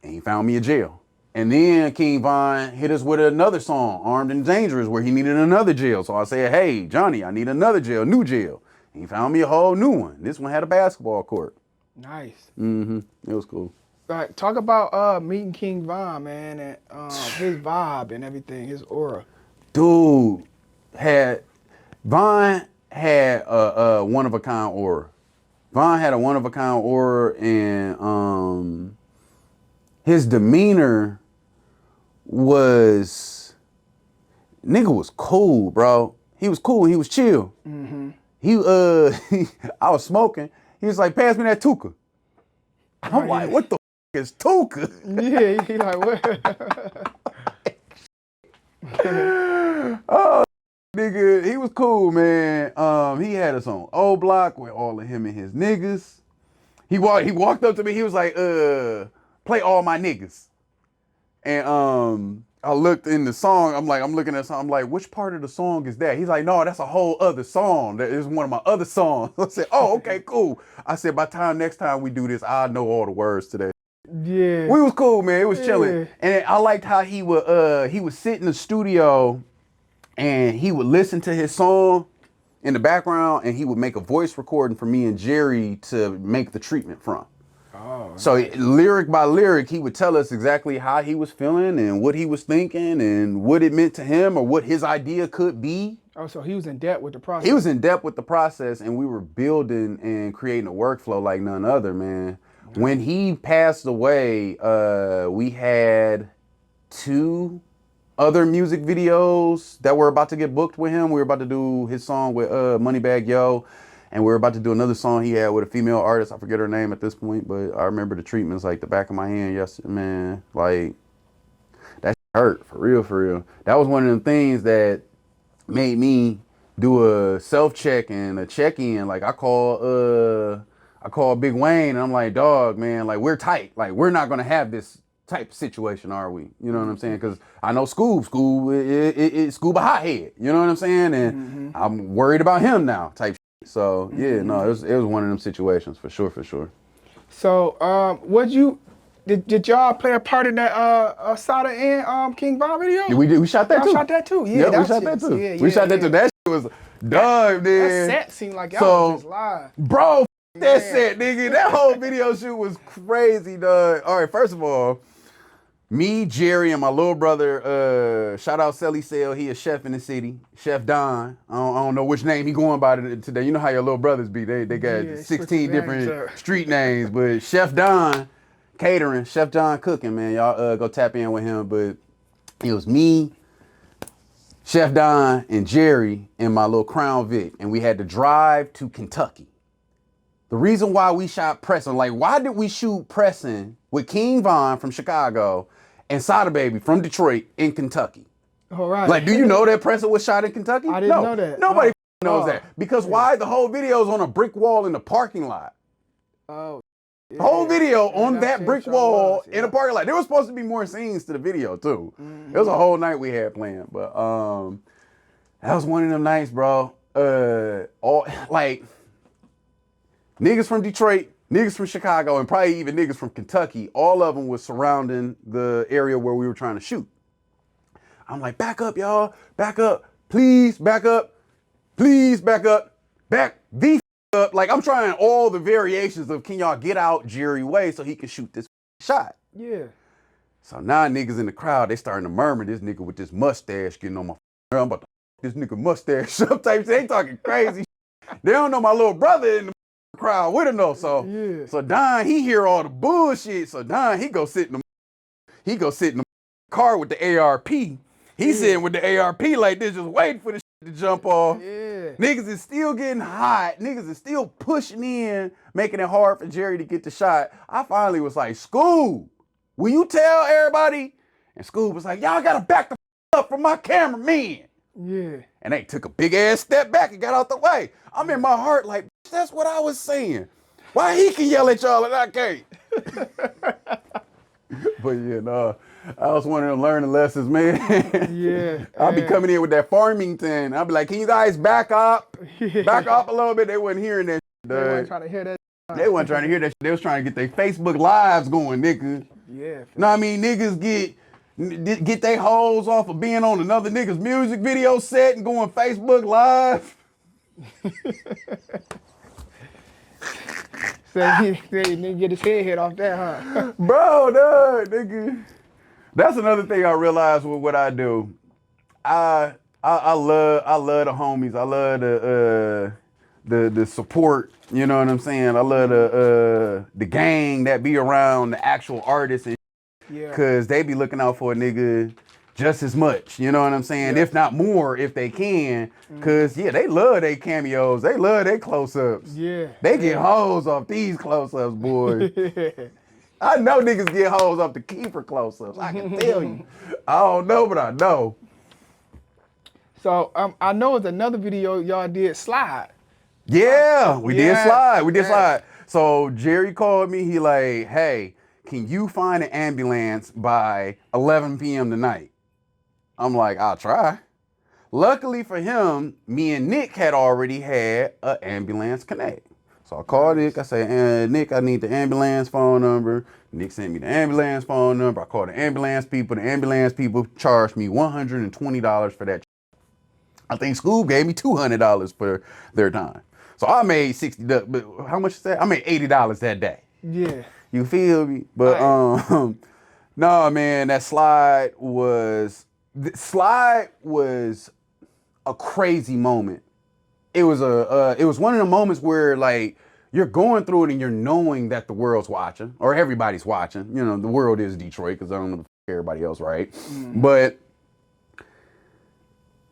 and he found me a jail. And then King Von hit us with another song, Armed and Dangerous, where he needed another jail. So I said, hey, Johnny, I need another jail, new jail. And he found me a whole new one. This one had a basketball court. Nice. It was cool. Like, talk about meeting King Von, man, and his vibe and everything, his aura. Dude Von had a one of a kind aura. Von had a one of a kind aura, and his demeanor was nigga was cool, bro. He was cool. He was chill. He I was smoking. He was like, pass me that Tuka. I'm like, what the is Tuka? Yeah, he like, what? Oh, nigga, he was cool, man. He had us on O Block with all of him and his niggas. He walked up to me. He was like, play all my niggas. And I looked in the song. I'm looking at the song. I'm like, which part of the song is that? He's like, no, that's a whole other song. That is one of my other songs. I said, oh, okay, cool. I said, by the time next time we do this, I'll know all the words to that. Yeah. We was cool, man. It was chilling. And I liked how he would sit in the studio and he would listen to his song in the background and he would make a voice recording for me and Jerry to make the treatment from. Oh, so lyric by lyric, he would tell us exactly how he was feeling and what he was thinking and what it meant to him or what his idea could be. Oh, so he was in depth with the process. He was in depth with the process, and we were building and creating a workflow like none other, man. When he passed away, we had 2 other music videos that were about to get booked with him. We were about to do his song with Moneybagg Yo, and we were about to do another song he had with a female artist. I forget her name at this point, but I remember the treatments like the back of my hand yesterday, man. Like, that hurt, for real, for real. That was one of them things that made me do a self-check and a check-in. Like, I called Big Wayne, and I'm like, dog, man, like, we're tight. Like, we're not gonna have this type of situation, are we? You know what I'm saying? Because I know Scoob a hothead. You know what I'm saying? And I'm worried about him now, type shit. So yeah, no, it was one of them situations for sure, for sure. So did y'all play a part in that Sada and King Von video? Yeah, we shot that too. Shot that too. Yeah, we shot that too. Yeah, we shot that too. That shit was done, man. That set seemed like y'all was just live. Bro, that set, nigga. That whole video shoot was crazy, dog. All right, first of all, me, Jerry, and my little brother, shout out Selly Sale, he a chef in the city, Chef Don. I don't know which name he going by today. You know how your little brothers be. They got 16 different street names, but Chef Don catering, Chef Don cooking, man. Y'all go tap in with him. But it was me, Chef Don, and Jerry in my little Crown Vic, and we had to drive to Kentucky. The reason why we shot Preston, like, why did we shoot Preston with King Von from Chicago and Sada Baby from Detroit in Kentucky? All right. Like, do you know that Preston was shot in Kentucky? I didn't know that. Nobody knows that. Because why? The whole video is on a brick wall in the parking lot. Oh. Yeah. The whole video on that brick wall in a parking lot. There was supposed to be more scenes to the video, too. It was a whole night we had planned. But that was one of them nights, bro. Niggas from Detroit, niggas from Chicago, and probably even niggas from Kentucky, all of them was surrounding the area where we were trying to shoot. I'm like, back up, y'all. Back up. Please, back up. Please, back up. Back the up. Like, I'm trying all the variations of, can y'all get out Jerry way so he can shoot this shot? Yeah. So now niggas in the crowd, they starting to murmur, this nigga with this mustache getting on my I'm about to this nigga mustache up type. They talking crazy. They don't know my little brother in the crowd with him though. So Don, he hear all the bullshit. So Don, he go sit in the car with the ARP. He sitting with the ARP like this, just waiting for the shit to jump off. Yeah. Niggas is still getting hot. Niggas is still pushing in, making it hard for Jerry to get the shot. I finally was like, Scoob, will you tell everybody? And Scoob was like, y'all gotta back the up from my cameraman. Yeah. And they took a big ass step back and got out the way. I'm in my heart like, that's what I was saying. Why he can yell at y'all and I can't? But yeah, no, I was one of them learning lessons, man. Yeah. I'll be coming in with that Farmington. I'll be like, can you guys back up? Back up a little bit. They wasn't hearing that shit, They weren't trying to hear that. They wasn't trying to hear that shit. They was trying to get their Facebook lives going, nigga. Yeah. No, I mean, niggas get their hoes off of being on another nigga's music video set and going Facebook live. So he didn't get his head hit off that, huh? Bro, no, nigga. That's another thing I realized with what I do. I love the homies. I love the support. You know what I'm saying? I love the gang that be around the actual artists, and cause they be looking out for a nigga just as much. You know what I'm saying? If not more, if they can. Cause they love their cameos. They love their close-ups. Yeah. They get hoes off these close-ups, boy. I know niggas get hoes off the Keefer close-ups. I can tell you. I don't know, but I know. So I know it's another video y'all did, Slide. Yeah, we did Slide. We did Slide. So Jerry called me. He like, hey, can you find an ambulance by 11 p.m. tonight? I'm like, I'll try. Luckily for him, me and Nick had already had an ambulance connect. So I called Nick. I said, Nick, I need the ambulance phone number. Nick sent me the ambulance phone number. I called the ambulance people. The ambulance people charged me $120 for that. I think Scoob gave me $200 for their time. So I made $60. But how much is that? I made $80 that day. Yeah. You feel me? But no, man, that Slide was a crazy moment. It was one of the moments where like you're going through it and you're knowing that the world's watching or everybody's watching. You know, the world is Detroit because I don't know everybody else, right? But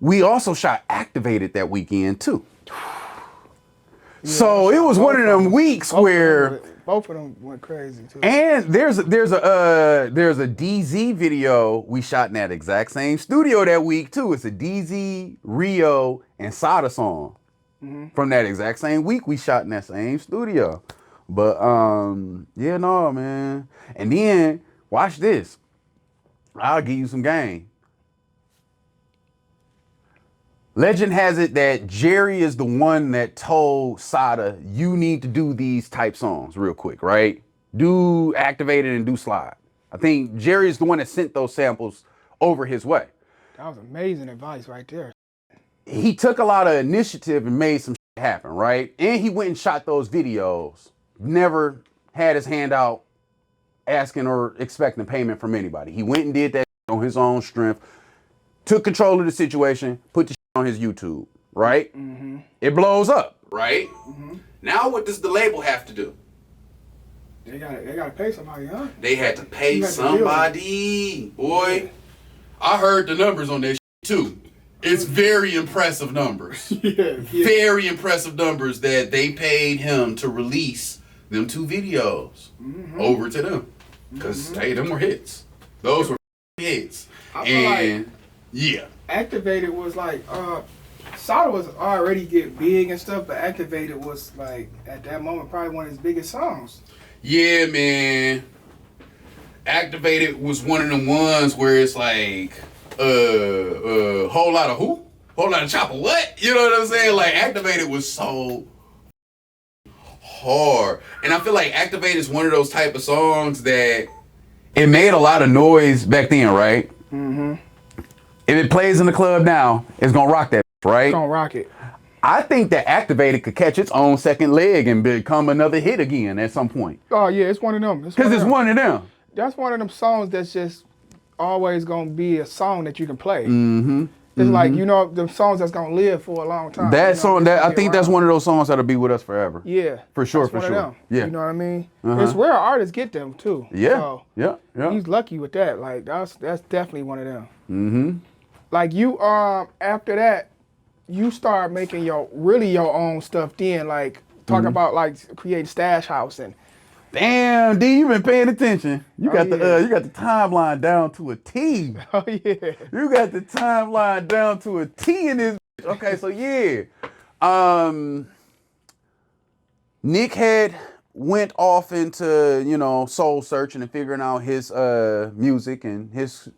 we also shot Activated that weekend too. So it was one of them weeks where both of them went crazy too. And there's a DZ video we shot in that exact same studio that week too. It's a DZ, Rio, and Sada song from that exact same week we shot in that same studio. But yeah, no, man. And then watch this. I'll give you some game. Legend has it that Jerry is the one that told Sada, you need to do these type songs real quick, right? Do Activated and do Slide. I think Jerry is the one that sent those samples over his way. That was amazing advice right there. He took a lot of initiative and made some shit happen, right? And he went and shot those videos. Never had his hand out asking or expecting payment from anybody. He went and did that on his own strength, took control of the situation, put the on his YouTube, right? It blows up, right? Now what does the label have to do? They gotta pay somebody, huh? They had to pay somebody. Boy, I heard the numbers on that shit too. It's very impressive numbers. Very impressive numbers that they paid him to release them 2 videos over to them. Because, hey, them were hits. Those were hits. And, yeah. Activated was like, Sada was already getting big and stuff, but Activated was like, at that moment, probably one of his biggest songs. Yeah, man. Activated was one of them ones where it's like, whole lot of who? Whole lot of chopper what? You know what I'm saying? Like, Activated was so hard. And I feel like Activated is one of those type of songs that it made a lot of noise back then, right? If it plays in the club now, it's gonna rock that, right? It's gonna rock it. I think that Activated could catch its own second leg and become another hit again at some point. Oh yeah, it's one of them. Because it's one of them. That's one of them songs that's just always gonna be a song that you can play. It's like, you know, the songs that's gonna live for a long time. That song, I think that's one of those songs that'll be with us forever. Yeah. For sure, that's for one sure. Of them. Yeah. You know what I mean? It's rare artists get them too. Yeah. So Yeah. he's lucky with that. Like that's definitely one of them. Like you after that, you start making your own stuff then, like talking about like creating Stash House and Damn, D, you been paying attention. You Oh got yeah. you got the timeline down to a T. Oh yeah. You got the timeline down to a T in this. Okay, so yeah. Um Nick had went off into, soul searching and figuring out his music and his,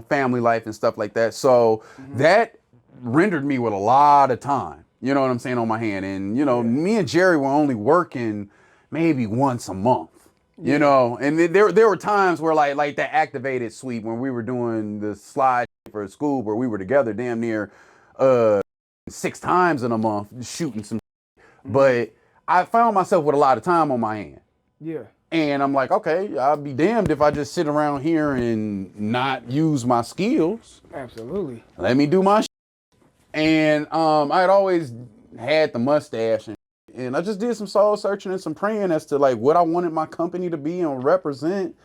family life and stuff like that. So that rendered me with a lot of time, you know what I'm saying, on my hand. And, Yeah. me and Jerry were only working maybe once a month. Yeah. And there were times where like that activated sweep when we were doing the slide for school where we were together damn near 6 times in a month shooting some. But I found myself with a lot of time on my hand. Yeah. And I'm like, okay, I'll be damned if I just sit around here and not use my skills. Absolutely. Let me do my shit. And I had always had the mustache and I just did some soul searching and some praying as to like what I wanted my company to be and represent.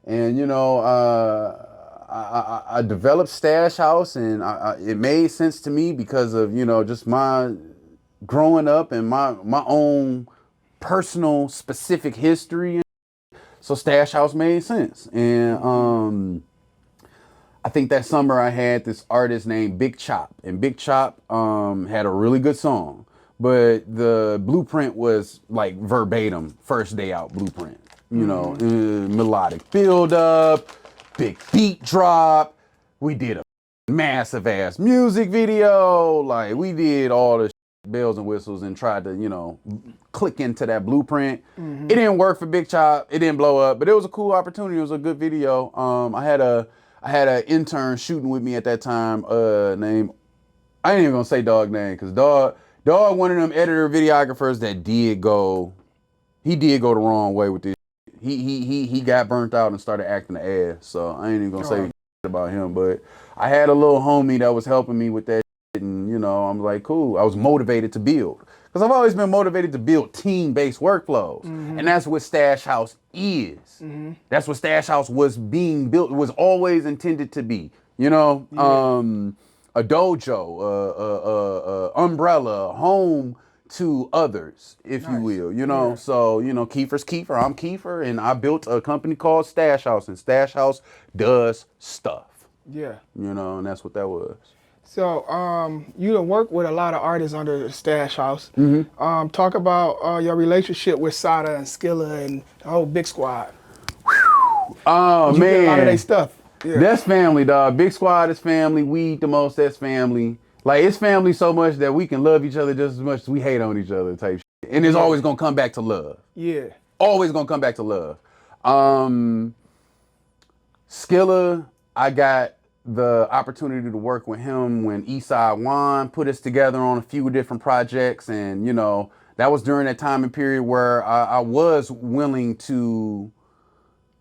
And I developed Stash House, and it made sense to me because of just my growing up and my own personal specific history. So Stash House made sense. And I think that summer I had this artist named Big Chop, and Big Chop had a really good song, but the blueprint was like verbatim first day out blueprint. Melodic build up, big beat drop. We did a massive ass music video. Like we did all the bells and whistles and tried to, click into that blueprint. It didn't work for Big Chop. It didn't blow up, but it was a cool opportunity. It was a good video. I had an intern shooting with me at that time, named, I ain't even gonna say dog name, because dog one of them editor videographers that did go the wrong way with this. He got burnt out and started acting the ass. So I ain't even gonna say about him, but I had a little homie that was helping me with that shit, and I'm like, cool. I was motivated to build. Because I've always been motivated to build team-based workflows. And that's what Stash House is. That's what Stash House was being built, was always intended to be. A dojo, umbrella, home to others, if you will. So, Keefer's Keefer, I'm Keefer, and I built a company called Stash House, and Stash House does stuff. Yeah. And that's what that was. So, you done work with a lot of artists under the Stash House. Talk about your relationship with Sada and Skilla and the whole Big Squad. Oh, you man. get a lot of their stuff. Yeah. That's family, dog. Big Squad is family. Weed the most, that's family. Like, it's family so much that we can love each other just as much as we hate on each other type shit. And it's always going to come back to love. Yeah. Always going to come back to love. Skilla, I got the opportunity to work with him when Eastside Juan put us together on a few different projects. And, that was during that time and period where I was willing to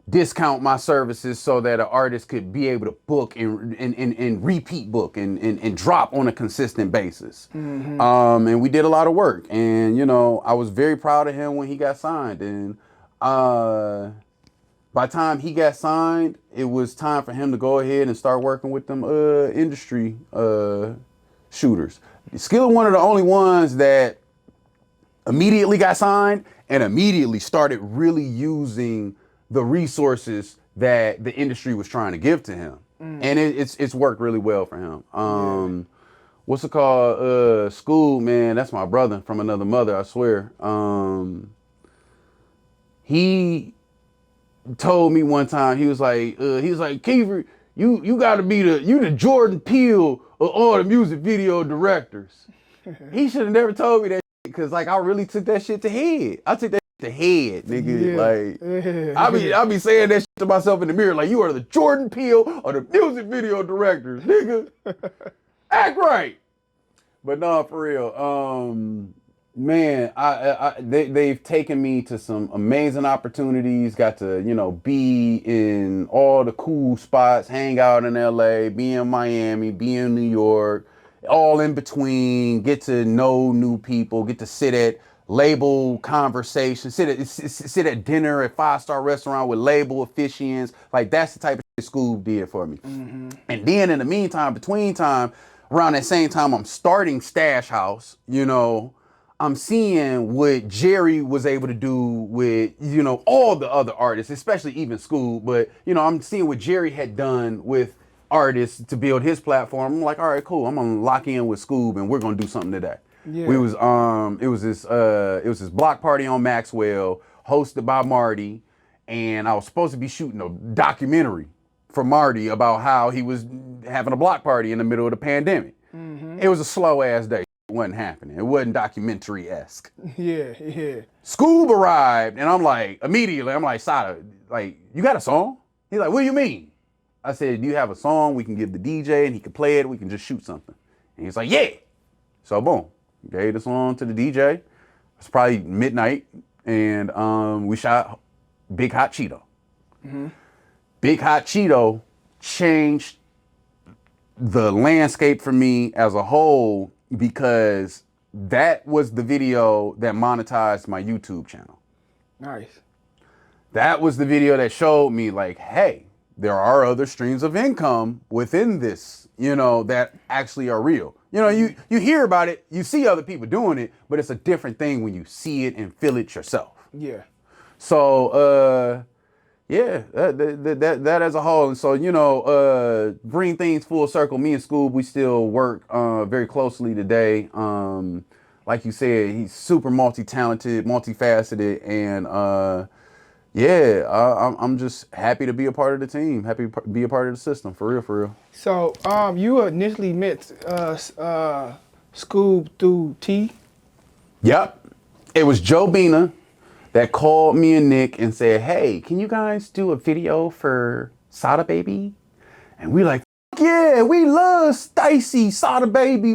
discount my services so that an artist could be able to book and repeat book and drop on a consistent basis. And we did a lot of work. And, I was very proud of him when he got signed. And by the time he got signed, it was time for him to go ahead and start working with them industry shooters. Skilla one of the only ones that immediately got signed and immediately started really using the resources that the industry was trying to give to him. And it's worked really well for him. What's it called? School, man, that's my brother from another mother, I swear. He told me one time, he was like, Keefer, you gotta be the Jordan Peele of all the music video directors. He should have never told me that shit, cause like I really took that shit to head. I took that shit to head, nigga. Like I be saying that shit to myself in the mirror, like you are the Jordan Peele of the music video directors, nigga. Act right. But no, for real. Man, they've taken me to some amazing opportunities. Got to, be in all the cool spots, hang out in LA, be in Miami, be in New York, all in between, get to know new people, get to sit at label conversations, sit at dinner at 5-star restaurant with label officiants. Like that's the type of shit Scoob did for me. And then in the meantime, between time, around that same time I'm starting Stash House, I'm seeing what Jerry was able to do with, you know, all the other artists, especially even Scoob. But, you know, I'm seeing what Jerry had done with artists to build his platform. I'm like, all right, cool. I'm gonna lock in with Scoob and we're gonna do something today. Yeah. It was this block party on Maxwell, hosted by Marty, and I was supposed to be shooting a documentary for Marty about how he was having a block party in the middle of the pandemic. It was a slow ass day. It wasn't happening. It wasn't documentary-esque. Yeah. Scoob arrived, and I'm like, immediately, I'm like, Sada, like, you got a song? He's like, what do you mean? I said, do you have a song we can give the DJ and he can play it? We can just shoot something. And he's like, yeah. So boom, gave the song to the DJ. It's probably midnight, and we shot Big Hot Cheeto. Big Hot Cheeto changed the landscape for me as a whole, because that was the video that monetized my YouTube channel. Nice. That was the video that showed me, like, hey, there are other streams of income within this, you know, that actually are real. You know, you hear about it, you see other people doing it, but it's a different thing when you see it and feel it yourself. Yeah. So, yeah, that as a whole. And so, you know, bring things full circle. Me and Scoob, we still work very closely today. Like you said, he's super multi-talented, multifaceted, and yeah, I'm just happy to be a part of the team. Happy to be a part of the system, for real, for real. So, you initially met Scoob through T? Yep. It was Joe Bina that called me and Nick and said, hey, can you guys do a video for Sada Baby? And we like, yeah, we love Stacy, Sada Baby.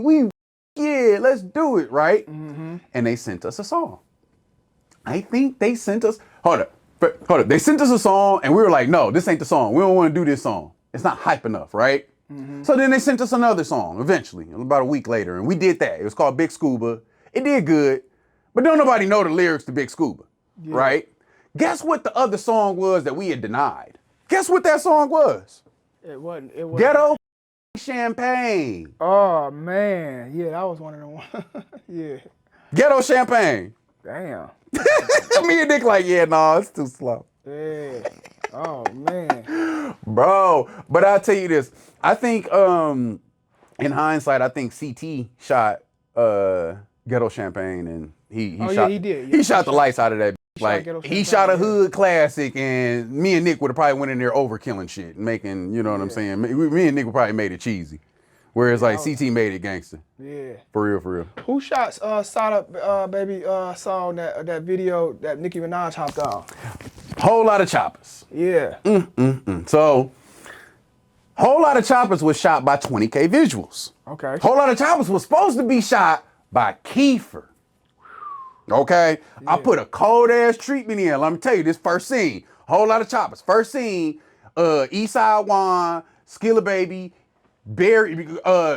Yeah, let's do it, right? And they sent us a song. I think they sent us, hold up. They sent us a song and we were like, no, this ain't the song. We don't want to do this song. It's not hype enough, right? So then they sent us another song eventually, about a week later, and we did that. It was called Big Scuba. It did good, but don't nobody know the lyrics to Big Scuba, right? Guess what the other song was that we had denied? Guess what that song was? It wasn't. Ghetto Champagne. Oh, man. Yeah, that was one of the ones. Yeah. Ghetto Champagne. Damn. Me and Nick like, yeah, no, it's too slow. Yeah. Oh, man. Bro, but I'll tell you this. I think, in hindsight, I think CT shot Ghetto Champagne, and he shot, yeah, he did. Yeah, he shot the lights out of that. Like, he shot a hood classic, and me and Nick would have probably went in there overkilling shit, making, you know what I'm saying? Me and Nick would probably made it cheesy. Whereas, like, CT made it gangster. Yeah. For real, for real. Who shot Sada Baby song, that video that Nicki Minaj hopped on? Whole lot of choppers. Yeah. So, Whole Lot of Choppers was shot by 20K Visuals. Okay. Whole Lot of Choppers was supposed to be shot by Keefer. Okay? Yeah. I put a cold ass treatment in. Let me tell you, this first scene. Whole Lot of Choppers. First scene, Eastside Juan, Skilla Baby, Barry,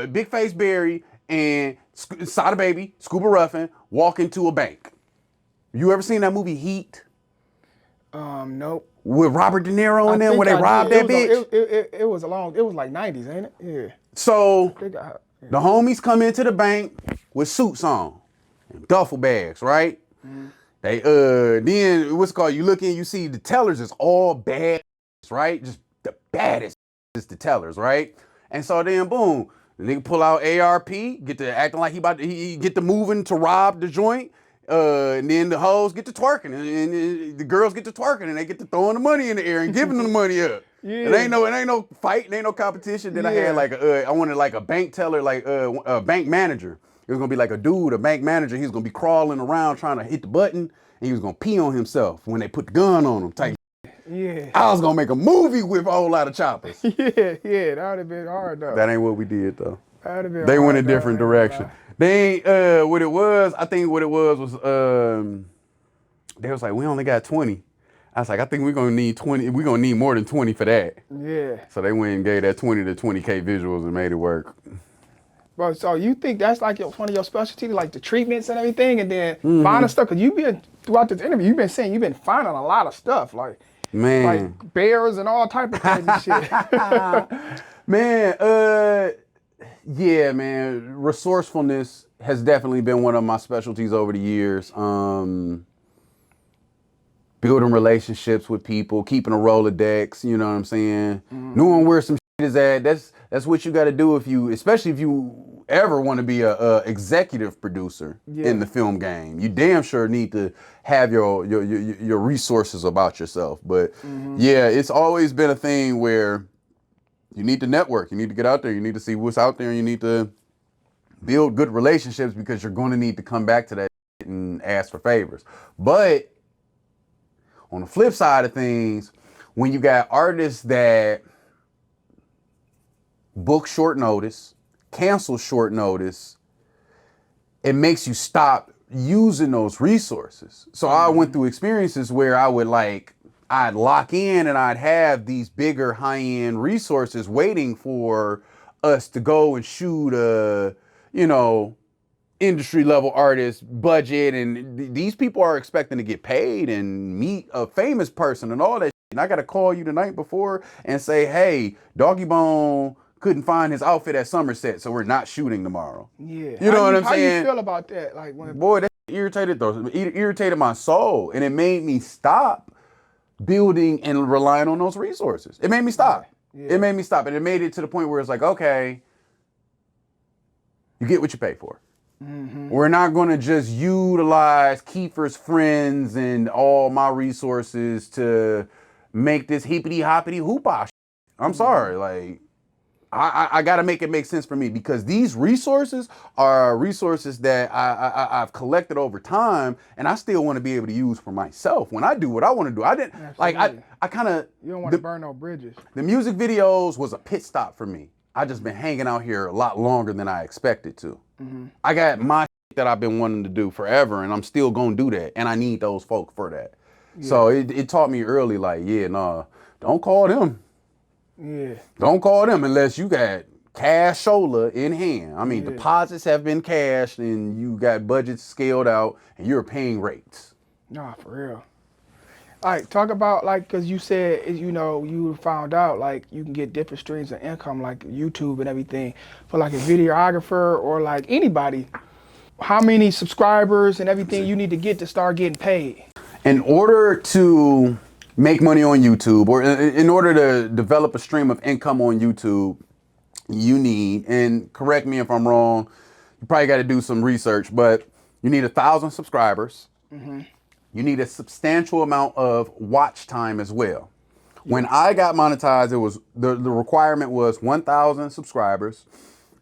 Big Face Barry, and Sada Baby, Scuba Ruffin walk into a bank. You ever seen that movie Heat? Nope. With Robert De Niro in there when they robbed that bitch? It was like 90s, ain't it? Yeah. So, the homies come into the bank with suits on and duffel bags, right? They, then what's it called? You look in, you see the tellers is all bad, right? Just the baddest is the tellers, right? And so then, boom, the nigga pull out ARP, get to acting like he get to moving to rob the joint. And then the hoes get to twerking, and the girls get to twerking, and they get to throwing the money in the air and giving them the money up. Yeah. It ain't no fight, it ain't no competition. Then I had like I wanted like a bank teller, like a bank manager. It was gonna be like a dude, a bank manager. He was gonna be crawling around trying to hit the button, and he was gonna pee on himself when they put the gun on him. Type. Yeah. I was gonna make a movie with a whole lot of choppers. Yeah, that would have been hard though. That ain't what we did though. That'd have been they hard, went a different direction. They what it was, I think what it was they was like, we only got 20. I was like, I think we're gonna need 20, we're gonna need more than 20 for that. Yeah. So they went and gave that 20 to 20K Visuals and made it work. Bro, so you think that's like one of your specialties, like the treatments and everything, and then finding stuff? Cause you've been, throughout this interview, you've been saying you've been finding a lot of stuff, like bears and all type of crazy shit. Man, Yeah, man. Resourcefulness has definitely been one of my specialties over the years. Building relationships with people, keeping a Rolodex, you know what I'm saying? Knowing where some shit is at. That's what you got to do if you, especially if you ever want to be a executive producer in the film game. You damn sure need to have your resources about yourself. But yeah, it's always been a thing where you need to network. You need to get out there. You need to see what's out there. And you need to build good relationships because you're going to need to come back to that and ask for favors. But on the flip side of things, when you got artists that book short notice, cancel short notice, it makes you stop using those resources. So I went through experiences where I'd lock in and I'd have these bigger high-end resources waiting for us to go and shoot a, industry level artist budget. And these people are expecting to get paid and meet a famous person and all that shit. And I got to call you the night before and say, hey, Doggy Bone couldn't find his outfit at Somerset, so we're not shooting tomorrow. Yeah. You know what I'm saying? How you feel about that? Like when boy, that irritated my soul. And it made me stop building and relying on those resources. It made me stop. Yeah. It made me stop. And it made it to the point where it's like, okay, you get what you pay for. We're not going to just utilize Keefer's friends and all my resources to make this hippity hoppity hoopah. I'm sorry. Like, I got to make it make sense for me because these resources are resources that I've collected over time and I still want to be able to use for myself when I do what I want to do. I didn't I kind of, you don't want to burn no bridges. The music videos was a pit stop for me. I just been hanging out here a lot longer than I expected to. I got my shit that I've been wanting to do forever and I'm still going to do that. And I need those folk for that. Yeah. So it taught me early, like, don't call them. Yeah. Don't call them unless you got cashola in hand. I mean, deposits have been cashed and you got budgets scaled out and you're paying rates. Nah, for real. All right, talk about, like, because you said, you found out, like, you can get different streams of income, like YouTube and everything, for, like, a videographer or, like, anybody. How many subscribers and everything you need to get to start getting paid? In order to make money on YouTube, or in order to develop a stream of income on YouTube, you need, and correct me if I'm wrong, you probably got to do some research, but you need 1,000 subscribers. You need a substantial amount of watch time as well. When I got monetized, it was the requirement was 1,000 subscribers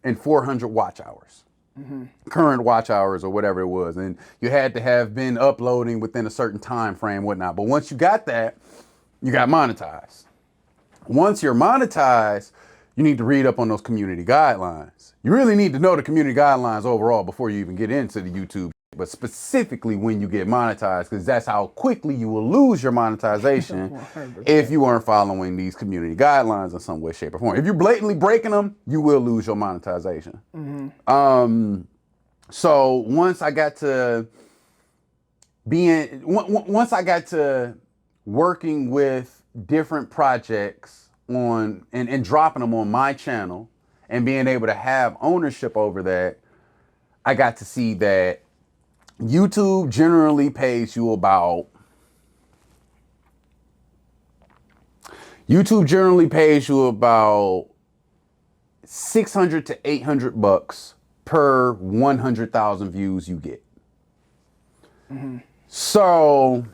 and 400 watch hours. Current watch hours or whatever it was. And you had to have been uploading within a certain time frame, whatnot. But once you got that, you got monetized. Once you're monetized, you need to read up on those community guidelines. You really need to know the community guidelines overall before you even get into the YouTube. But specifically when you get monetized, because that's how quickly you will lose your monetization if you aren't following these community guidelines in some way, shape, or form. If you're blatantly breaking them, you will lose your monetization. So once I got to once I got to working with different projects on and dropping them on my channel and being able to have ownership over that, I got to see that YouTube generally pays you about $600 to $800 per 100,000 views you get. So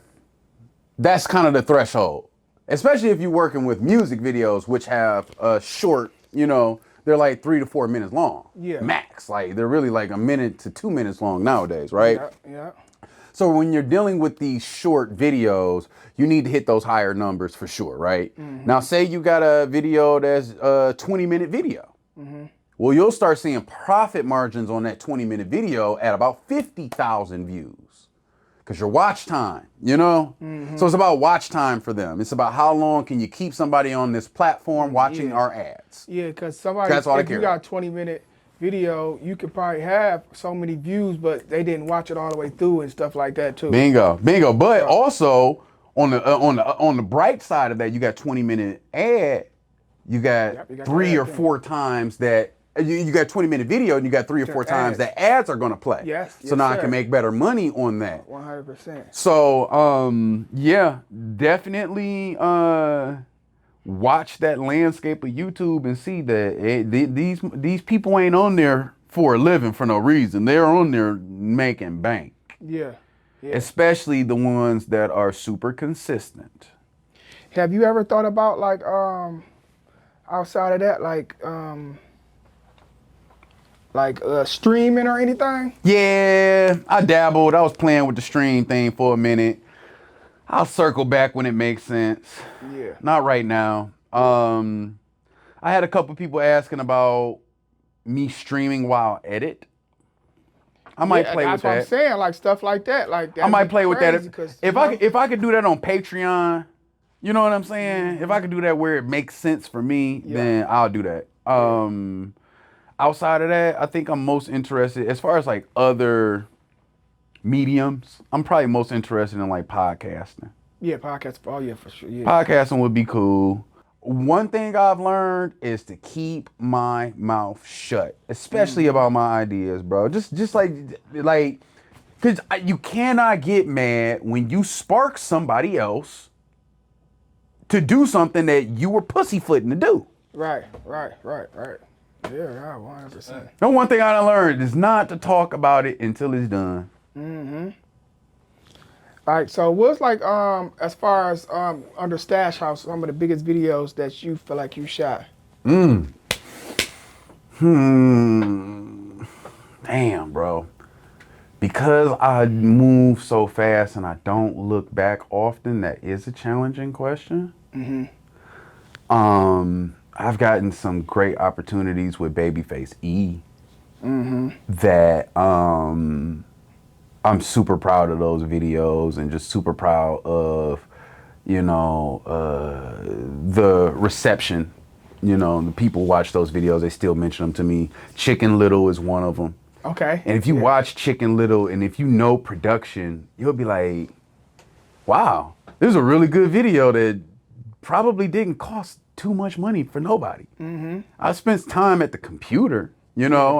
that's kind of the threshold, especially if you're working with music videos, which have a short, they're like 3 to 4 minutes long. Yeah. Max. Like they're really like 1 minute to 2 minutes long nowadays, right? Yeah. So when you're dealing with these short videos, you need to hit those higher numbers for sure, right? Now, say you got a video that's a 20-minute video. Well, you'll start seeing profit margins on that 20-minute video at about 50,000 views. Because your watch time, So it's about watch time for them. It's about how long can you keep somebody on this platform watching our ads. Yeah, because if you got a 20-minute video, you could probably have so many views, but they didn't watch it all the way through and stuff like that too. Bingo. But also on the bright side of that, you got 20-minute ad. You got 3 or 4 times that you got a 20-minute video and you got 3 or 4 times that ads are gonna play. Yes. So now sir. I can make better money on that. 100%. So yeah, definitely watch that landscape of YouTube and see that these people ain't on there for a living for no reason. They're on there making bank. Yeah. Especially the ones that are super consistent. Have you ever thought about like outside of that, like streaming or anything? Yeah, I dabbled. I was playing with the stream thing for a minute. I'll circle back when it makes sense. Yeah. Not right now. I had a couple people asking about me streaming while edit. I might play with that. That's what I'm saying, like stuff like that. Like that. I might play with that if I could do that on Patreon. You know what I'm saying? If I could do that where it makes sense for me, then I'll do that. Outside of that, I think I'm most interested as far as like other mediums. I'm probably most interested in like podcasting. Yeah, podcast. Oh yeah, for sure. Yeah. Podcasting would be cool. One thing I've learned is to keep my mouth shut, especially about my ideas, bro. Just like, cause you cannot get mad when you spark somebody else to do something that you were pussyfooting to do. Right. Yeah, 100%. The one thing I learned is not to talk about it until it's done. All right, so what's like as far as under Stash House, some of the biggest videos that you feel like you shot? Damn, bro. Because I move so fast and I don't look back often, that is a challenging question. I've gotten some great opportunities with Babyface E. That I'm super proud of those videos and just super proud of, you know, the reception. You know, the people watch those videos, they still mention them to me. Chicken Little is one of them. Okay. And if you watch Chicken Little and if you know production, you'll be like, wow, this is a really good video that probably didn't cost too much money for nobody. I spent time at the computer, you know,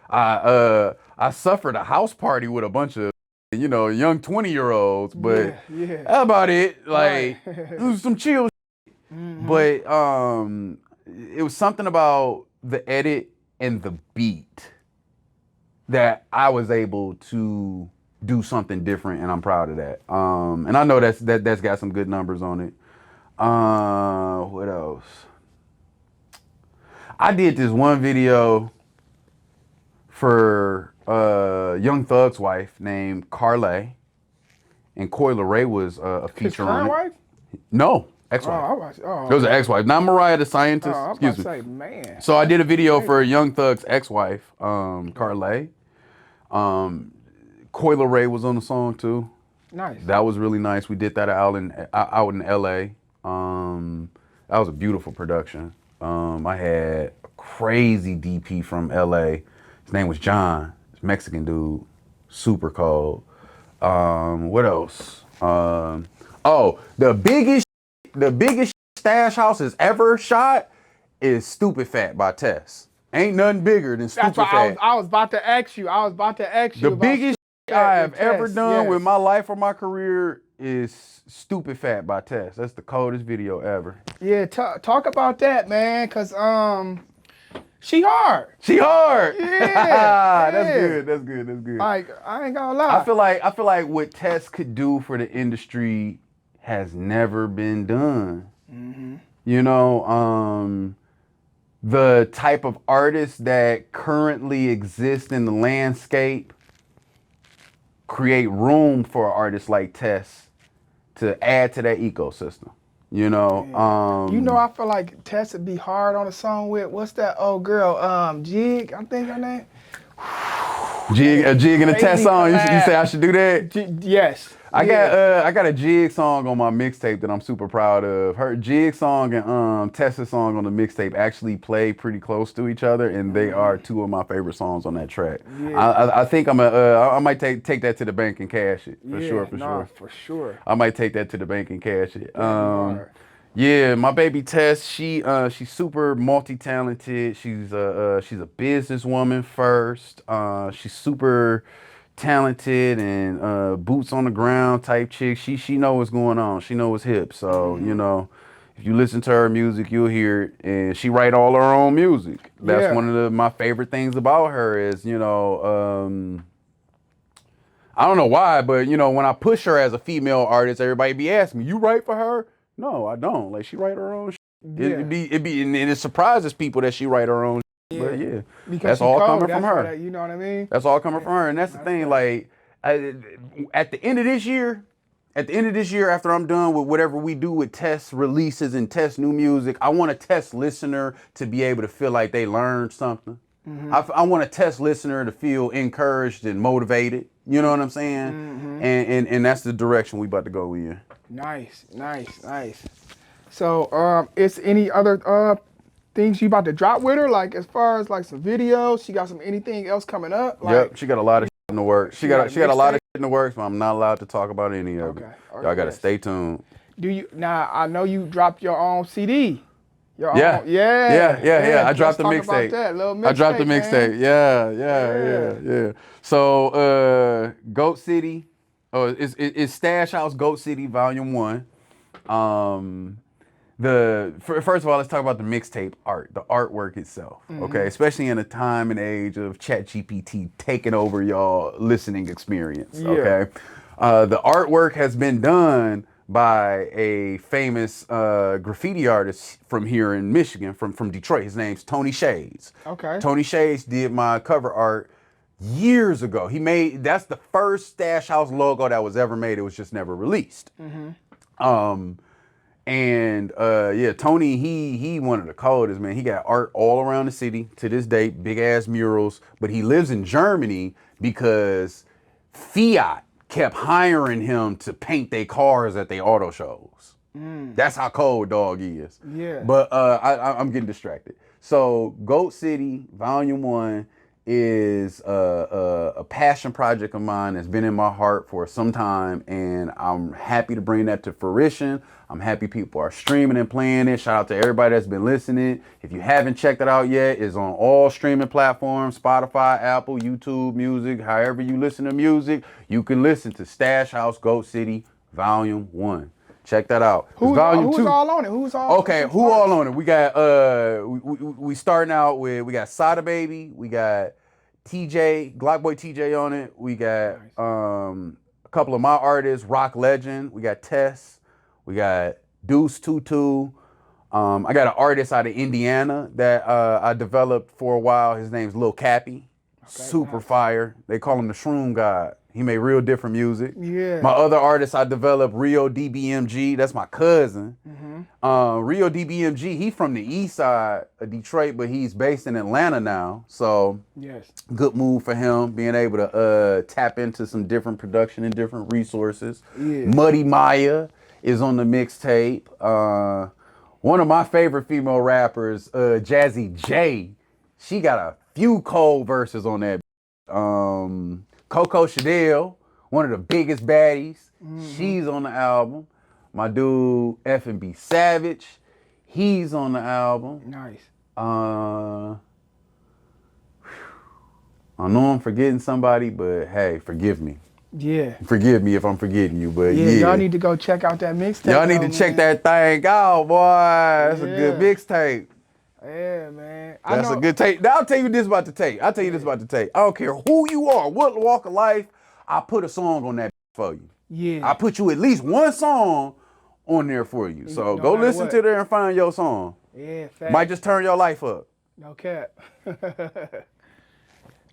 I suffered a house party with a bunch of, you know, young 20-year-olds, but that's about it. Like, it was some chill shit. But it was something about the edit and the beat that I was able to do something different, and I'm proud of that. And I know that's got some good numbers on it. What else? I did this one video for Young Thug's wife named Carlay, and Coi Leray was a feature on it. Wife? No, ex-wife. It was an ex-wife, not Mariah the Scientist. I was Excuse me. about to say, man. So I did a video for Young Thug's ex-wife, Carlay. Coi Leray was on the song too. Nice. That was really nice. We did that out in LA. That was a beautiful production. I had a crazy DP from LA. His name was John. He's a Mexican dude. Super cold. What else? The biggest Stash House has ever shot is Stupid Fat by Tess. Ain't nothing bigger than Stupid Fat. I was about to ask you. The biggest I have ever done with my life or my career is Stupid Fat by Tess. That's the coldest video ever. Yeah, talk about that, man, cause she hard. She hard. Yeah. That's good. Like, I ain't gonna lie. I feel like what Tess could do for the industry has never been done. You know, the type of artists that currently exist in the landscape create room for artists like Tess to add to that ecosystem. You know, I feel like Tess would be hard on a song with, what's that old girl, Jig, I think her name. Jig and a Tess song. You say I should do that? Yes. I got a Jig song on my mixtape that I'm super proud of. Her Jig song and Tessa's song on the mixtape actually play pretty close to each other, and they are two of my favorite songs on that track. Yeah. I think I might take that to the bank and cash it for sure. For sure. I might take that to the bank and cash it. Yeah, my baby Tess, she's super multi-talented. She's a businesswoman first. She's super talented and boots on the ground type chick. She know what's going on. She know what's hip. So, you know, if you listen to her music, you'll hear it. And she write all her own music. That's Yeah. one of my favorite things about her is, I don't know why, but you know, when I push her as a female artist, everybody be asking me, "You write for her?" No, I don't. Like she write her own. Yeah. And it surprises people that she write her own. But Yeah. yeah, Because that's she all cold. coming from That's why her. that, you know what I mean? That's all coming from her, and that's the That's thing. right. Like, at the end of this year, after I'm done with whatever we do with test releases and test new music, I want a test listener to be able to feel like they learned something. I want a test listener to feel encouraged and motivated. You know what I'm saying? And that's the direction we about to go in. Nice, nice, nice. So, is any other things you about to drop with her? Like as far as like some videos, she got some anything else coming up? Yep, Like she got a lot of shit in the works. she got a She got a lot mixtape? of shit in the works, but I'm not allowed to talk about any of it. Okay. Y'all got to Yes. stay tuned. Do you now? I know you dropped your own CD. Your Yeah. own, yeah. I dropped the Let's talk about mixtape. that little mixtape. I dropped the Man. mixtape. Yeah. So, Goat City, it's Stash House Goat City Volume 1. First of all, let's talk about the mixtape art, the artwork itself. Okay, especially in a time and age of ChatGPT taking over y'all listening experience. Yeah. Okay, the artwork has been done by a famous graffiti artist from here in Michigan, from Detroit. His name's Tony Shades. Okay. Tony Shades did my cover art years ago. That's the first Stash House logo that was ever made. It was just never released. And yeah, Tony, he one of the coldest, man. He got art all around the city to this day, big ass murals. But he lives in Germany because Fiat kept hiring him to paint their cars at their auto shows. That's how cold dog is. Yeah. But I'm getting distracted. So Goat City Volume 1 is a passion project of mine that's been in my heart for some time, and I'm happy to bring that to fruition. I'm happy people are streaming and playing it. Shout out to everybody that's been listening. If you haven't checked it out yet, it's on all streaming platforms, Spotify, Apple, YouTube Music, however you listen to music, you can listen to Stash House Goat City Volume 1. Check that out. Who's Volume 2. all on it? Who's all? Okay, who all on it? We got we starting out with, we got Sada Baby, we got TJ, Glock Boy TJ on it. We got a couple of my artists, Rock Legend. We got Tess. We got Deuce Tutu. I got an artist out of Indiana that I developed for a while. His name's Lil Cappy. Super fire. They call him the Shroom God. He made real different music. Yeah. My other artist I developed, Rio DBMG. That's my cousin. Rio DBMG, he from the east side of Detroit, but he's based in Atlanta now. So Yes. good move for him, being able to tap into some different production and different resources. Yeah. Muddy Maya is on the mixtape. One of my favorite female rappers, Jazzy J, she got a few cold verses on that. Coco Chanel, one of the biggest baddies, she's on the album. My dude F&B Savage, he's on the album. Nice. I know I'm forgetting somebody, but hey, forgive me. Yeah. Forgive me if I'm forgetting you, but yeah. Y'all need to go check out that mixtape. Y'all need to check that thing out, boy. That's a good mixtape. Yeah, man. That's a good tape. Now I'll tell you this about the tape. I don't care who you are, what walk of life, I put a song on that for you. Yeah. I put you at least one song on there for you. So go listen to there and find your song. Yeah, fact. Might just turn your life up. No cap.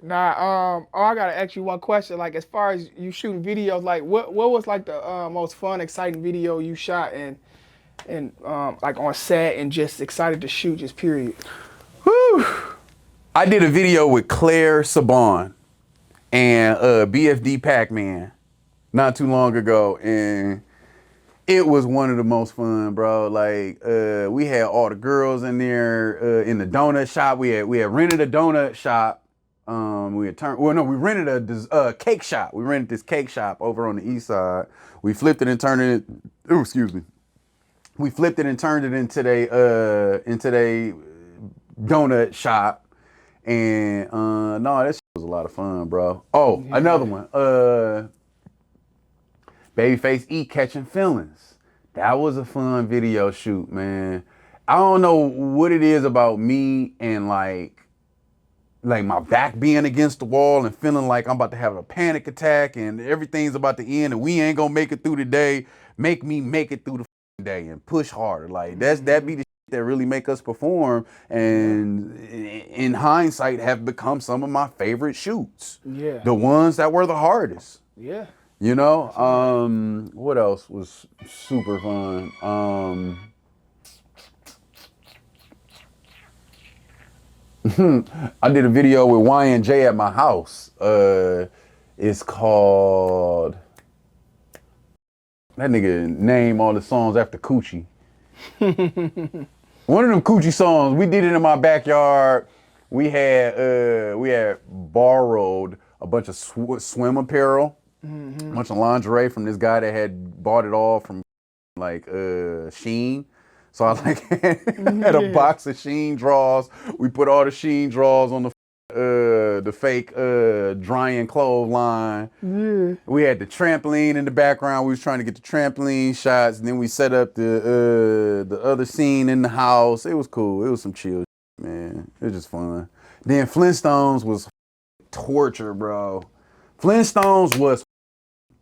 Now, I gotta ask you one question. Like, as far as you shooting videos, like, what was like the most fun, exciting video you shot and like on set and just excited to shoot, just period? Whew. I did a video with Claire Saban and BFD Pac-Man not too long ago, and it was one of the most fun, bro. Like, we had all the girls in there in the donut shop. We had rented a donut shop. We rented a cake shop. We rented this cake shop over on the east side. We flipped it and turned it. Excuse me. We flipped it and turned it into they donut shop. And no, that shit was a lot of fun, bro. Oh, Yeah. another one. Babyface E catching feelings. That was a fun video shoot, man. I don't know what it is about me and like my back being against the wall and feeling like I'm about to have a panic attack and everything's about to end and we ain't gonna make it through the day. Make me make it through the day and push harder. Like that be the shit that really make us perform. And in hindsight, have become some of my favorite shoots. Yeah. The ones that were the hardest. Yeah. You know. What else was super fun? I did a video with Y&J at my house. It's called, that nigga name all the songs after Coochie. One of them Coochie songs, we did it in my backyard. We had borrowed a bunch of swim apparel, a bunch of lingerie from this guy that had bought it all from like Shein. So I like had a box of Shein drawers. We put all the Shein drawers on the fake drying clothes line. Yeah. We had the trampoline in the background. We was trying to get the trampoline shots, and then we set up the other scene in the house. It was cool. It was some chill, man. It was just fun. Then Flintstones was torture, bro. Flintstones was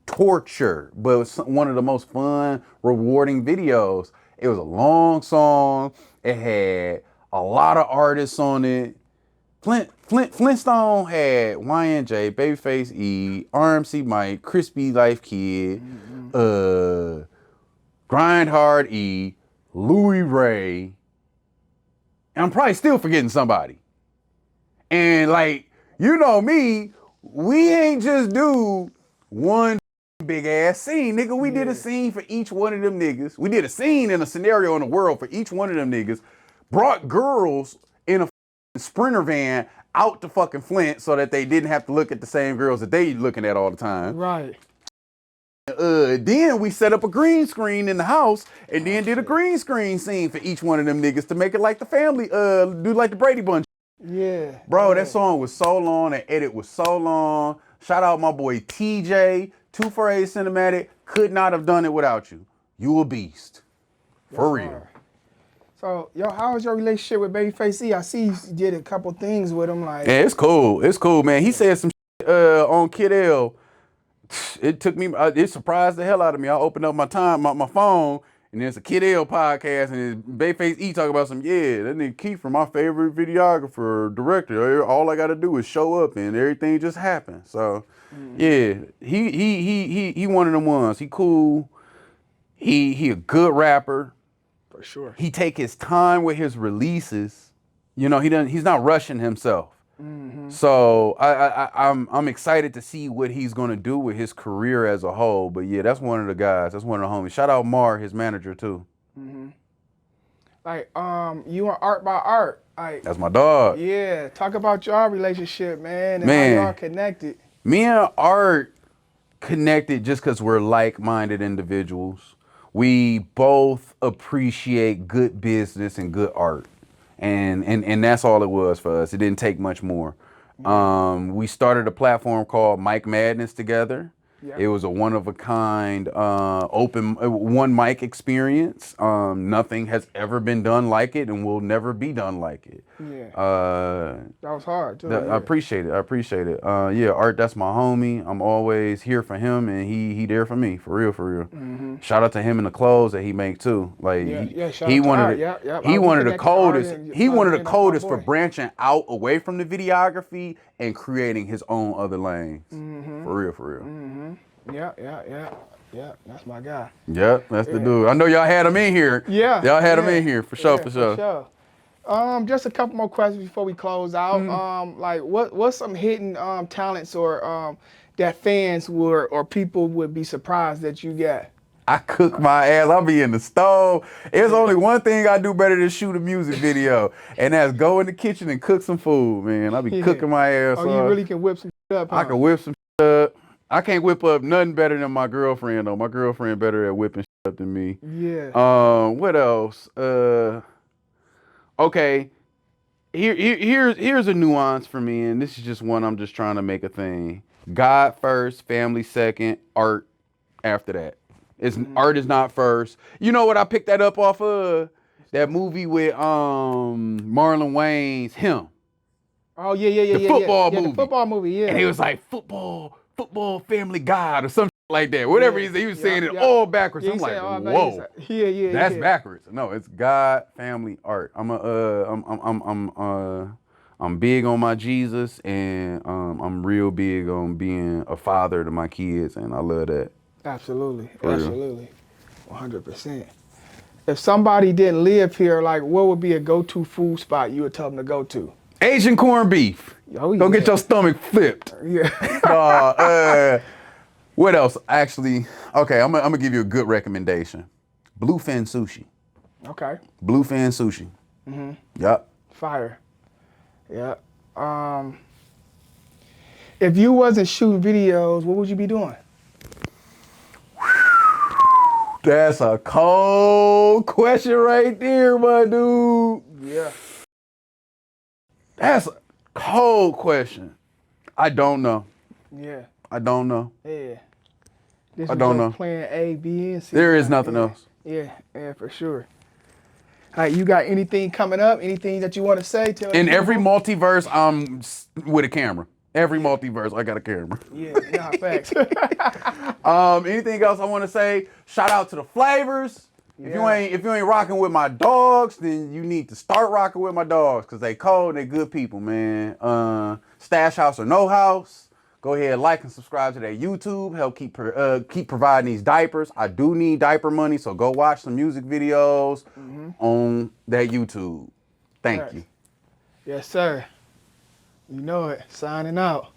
torture, but it was one of the most fun, rewarding videos. It was a long song. It had a lot of artists on it. Flintstone had Y&J, Babyface E, RMC Mike, Crispy Life Kid, Grind Hard E, Louis Ray. And I'm probably still forgetting somebody. And like, you know me, we ain't just do one big ass scene, nigga. We did a scene for each one of them niggas. We did a scene in a scenario in the world for each one of them niggas. Brought girls in a Sprinter van out to fucking Flint so that they didn't have to look at the same girls that they looking at all the time. Right. Then we set up a green screen in the house and then did a green screen scene for each one of them niggas to make it like the family, do like the Brady Bunch. Yeah. Bro, that song was so long, that edit was so long. Shout out my boy TJ, 248 Cinematic. Could not have done it without you. You a beast. For real. Hard. So, yo, how was your relationship with Babyface E? I see you did a couple things with him, like. Yeah, it's cool. It's cool, man. He said some shit, on Kid L. It took me, it surprised the hell out of me. I opened up my phone, and there's a Kid L podcast, and Babyface E talk about some, yeah, that nigga Keefer, my favorite videographer, director. All I gotta do is show up, and everything just happens. So, yeah, he one of them ones. He cool. He a good rapper. For sure. He take his time with his releases. You know, he's not rushing himself. So I'm excited to see what he's gonna do with his career as a whole. But yeah, that's one of the guys. That's one of the homies. Shout out Mar, his manager too. Like, you and Art by Art. Like, That's my dog. yeah, talk about y'all relationship, man, and Man. how y'all connected. Me and Art connected just because we're like-minded individuals. We both appreciate good business and good art. And that's all it was for us. It didn't take much more. We started a platform called Mike Madness together. Yeah. It was a one-of-a-kind open one mic experience. Nothing has ever been done like it and will never be done like it. Yeah. That was hard too. I appreciate it. Yeah, Art, that's my homie. I'm always here for him, and he there for me, for real. Shout out to him and the clothes that he make too. Like he one of the coldest. He one of the coldest for branching out away from the videography and creating his own other lanes. For real. Yeah, that's my guy. Yep, that's the dude. I know y'all had him in here. Yeah. Y'all had him in here for sure. Just a couple more questions before we close out. Like, what's some hidden talents or that fans or people would be surprised that you got? I cook my ass. I'll be in the stove. There's only one thing I do better than shoot a music video, and that's go in the kitchen and cook some food, man. I'll be cooking my ass off. Oh, you really can whip some up, huh? I can whip some up. I can't whip up nothing better than my girlfriend, though. My girlfriend better at whipping up to me. Yeah. What else? Okay. Here's a nuance for me, and this is just one I'm just trying to make a thing. God first, family second, art after that. It's art is not first. You know what I picked that up off of? That movie with Marlon Wayne's Him. Oh yeah. The football movie. The football movie, yeah. And he was like football, Family God or something like that. Whatever he said, he was saying it all backwards. Yeah, I'm like, all whoa. Yeah. That's backwards. No, it's God, family, art. I'm big on my Jesus, and I'm real big on being a father to my kids, and I love that. Absolutely. For real. Absolutely. 100%. If somebody didn't live here, like what would be a go-to food spot you would tell them to go to? Asian corned beef. Oh, Go yeah. get your stomach flipped. Yeah. What else? Actually, okay, I'm gonna give you a good recommendation. Bluefin sushi. Okay. Bluefin sushi. Mm-hmm. Yup. Fire. Yeah. If you wasn't shooting videos, what would you be doing? That's a cold question right there, my dude. Yeah. That's a cold question. I don't know. Yeah. I don't know. Yeah. This I was don't your know. plan A, B, and C. There is nothing else. Yeah, for sure. All right, you got anything coming up? Anything that you want to say? In every multiverse, I'm with a camera. Every multiverse, I got a camera. Yeah, nah, facts. Anything else I want to say? Shout out to the flavors. If you ain't rocking with my dogs, then you need to start rocking with my dogs because they cold and they good people, man. Stash House or No House. Go ahead, like and subscribe to their YouTube. Help keep providing these diapers. I do need diaper money, so go watch some music videos on that YouTube. Thank you. Yes, sir. You know it. Signing out.